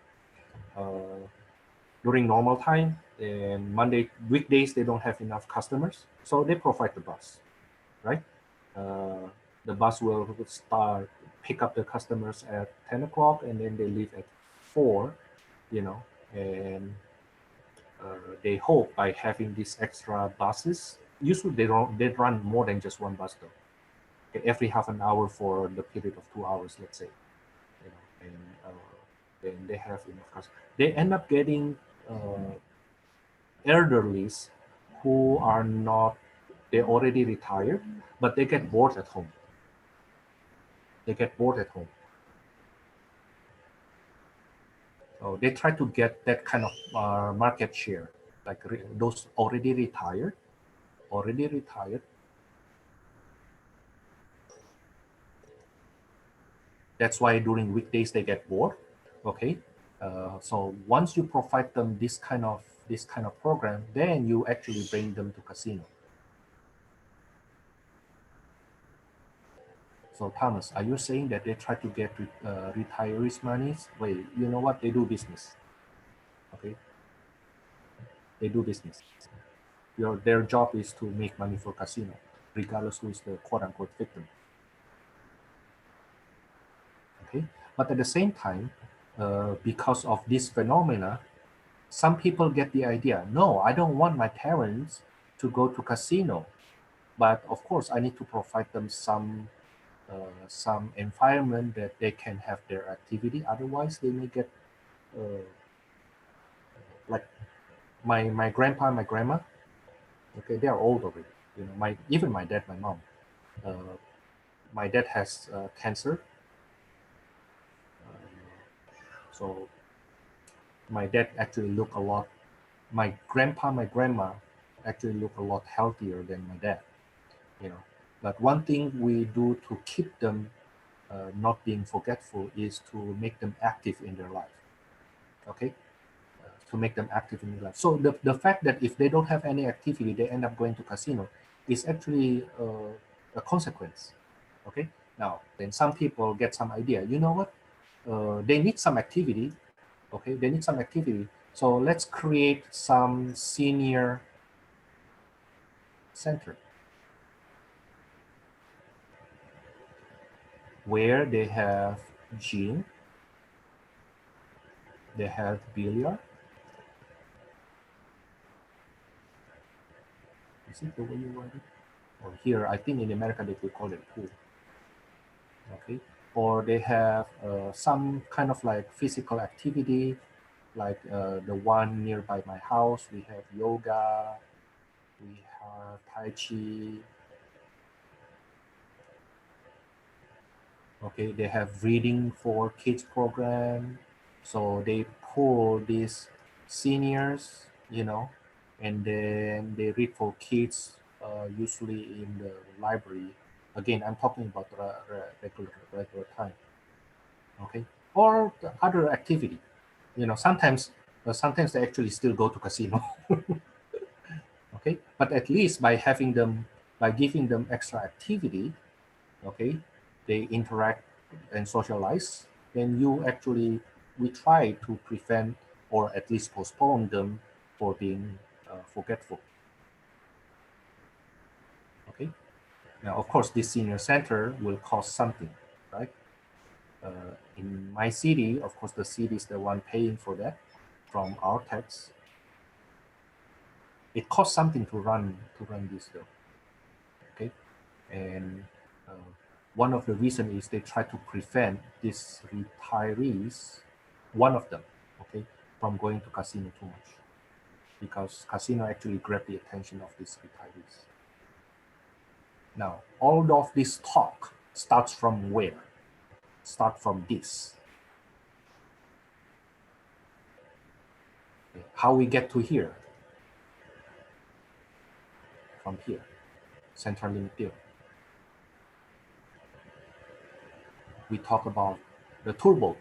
During normal time and Monday weekdays, they don't have enough customers, so they provide the bus, right? Uh, the bus will start pick up the customers at 10 o'clock and then they leave at 4, you know, and they hope by having these extra buses. Usually they run more than just one bus though. Okay, every half an hour for the period of 2 hours, let's say, you know, and then they have enough customers. They end up getting elderlies who are not, they already retired, but they get bored at home. They get bored at home. So they try to get that kind of market share, like those already retired. That's why during weekdays they get bored. Okay, so once you provide them this kind of program, then you actually bring them to casino. So Thomas, are you saying that they try to get retirees' monies? Wait, you know what? They do business. Okay, they do business. Their job is to make money for casino, regardless who is the quote-unquote victim. Okay, but at the same time, because of this phenomena, some people get the idea. No, I don't want my parents to go to casino, but of course I need to provide them some environment that they can have their activity. Otherwise, they may get uh, like my grandpa, my grandma. Okay, they are old already. You know, even my dad, my mom. Uh, my dad has cancer, so my dad actually look a lot. My grandpa, my grandma actually look a lot healthier than my dad. You know, but one thing we do to keep them not being forgetful is to make them active in their life. Okay, to make them active in their life. So the fact that if they don't have any activity, they end up going to casino is actually a consequence. Okay, now then some people get some idea. You know what? They need some activity. Okay, they need some activity. So let's create some senior center where they have gym, they have billiard. Is it the way you want it? Or here, I think in America they could call it pool. Okay, or they have some kind of like physical activity, like the one nearby my house. We have yoga, we have tai chi. Okay, they have reading for kids program, so they pull these seniors, and then they read for kids, usually in the library. Again, I'm talking about regular time. Okay, or the other activity. Sometimes they actually still go to casino. Okay, but at least by giving them extra activity, okay, they interact and socialize, then we try to prevent or at least postpone them for being forgetful. Okay, now of course this senior center will cost something, right? In my city, of course the city is the one paying for that from our tax. It costs something to run this though. Okay, and uh, one of the reasons is they try to prevent these retirees, one of them, okay, from going to casino too much, because casino actually grab the attention of these retirees. Now, all of this talk starts from where? Start from this. Okay. How we get to here? From here, central limit theorem. We talk about the turbo,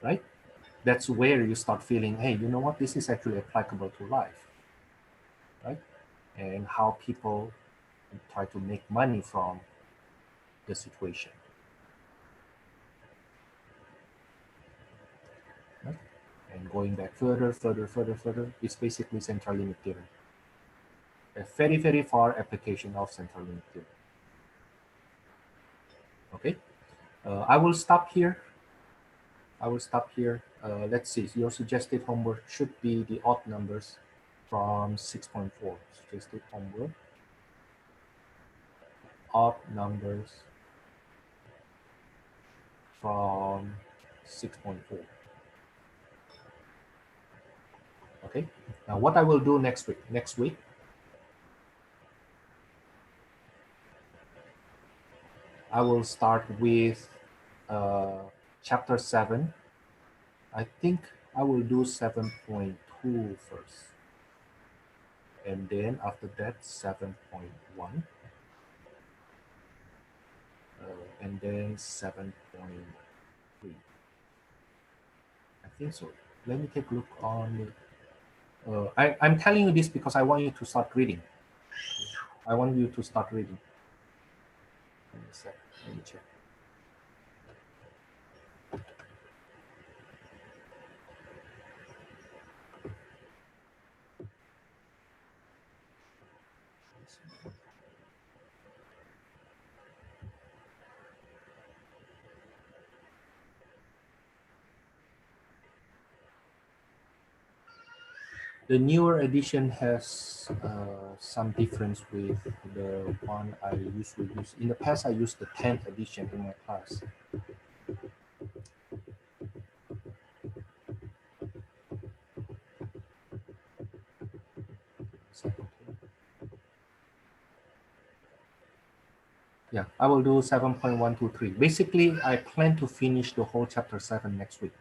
right? That's where you start feeling, hey, you know what? This is actually applicable to life, right? And how people try to make money from the situation. Right? And going back further, it's basically central limit theorem. A very, very far application of central limit theorem. Okay, I will stop here. Let's see, your suggested homework should be the odd numbers from 6.4. Suggested homework, odd numbers from 6.4. Okay, now what I will do next week, I will start with chapter 7. I think I will do 7.2 first. And then after that, 7.1. And then 7.3. I think so. Let me take a look on I'm telling you this because I want you to start reading. I want you to start reading. Let me check. The newer edition has some difference with the one I usually use. In the past, I used the 10th edition in my class. Yeah, I will do 7.123. Basically, I plan to finish the whole chapter 7 next week.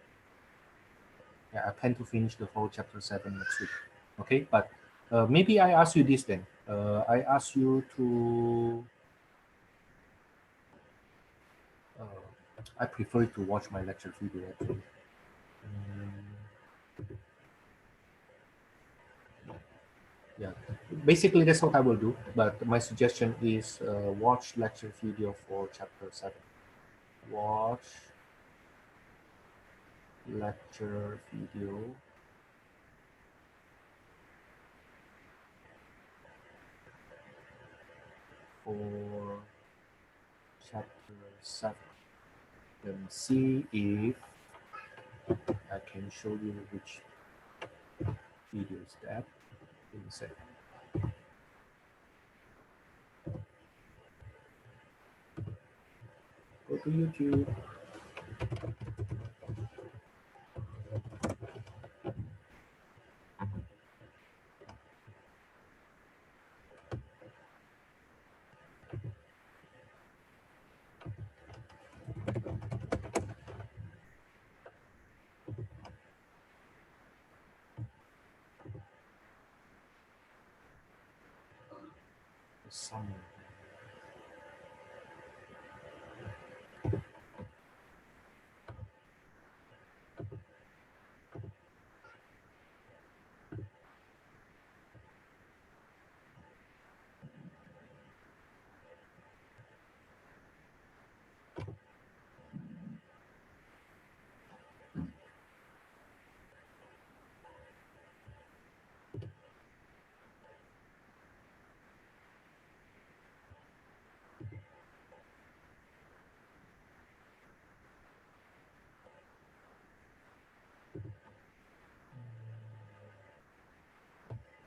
Yeah, I plan to finish the whole chapter 7 next week. Okay, but maybe I ask you this then. I ask you to I prefer to watch my lecture video actually. Yeah, basically that's what I will do. But my suggestion is watch lecture video for chapter 7. Watch lecture video for chapter 7. Then see if I can show you which video is that. In a second. Go to YouTube. Summary.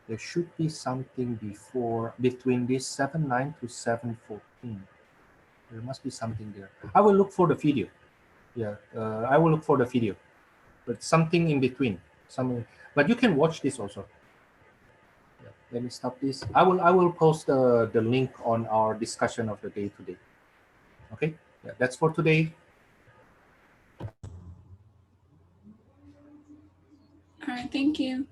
There should be something between this 7.9 to 7.14. There must be something there. I will look for the video. Yeah, I will look for the video. But something in between. But you can watch this also. Yeah, let me stop this. I will post the link on our discussion of the day today. Okay. Yeah, that's for today. All right, thank you.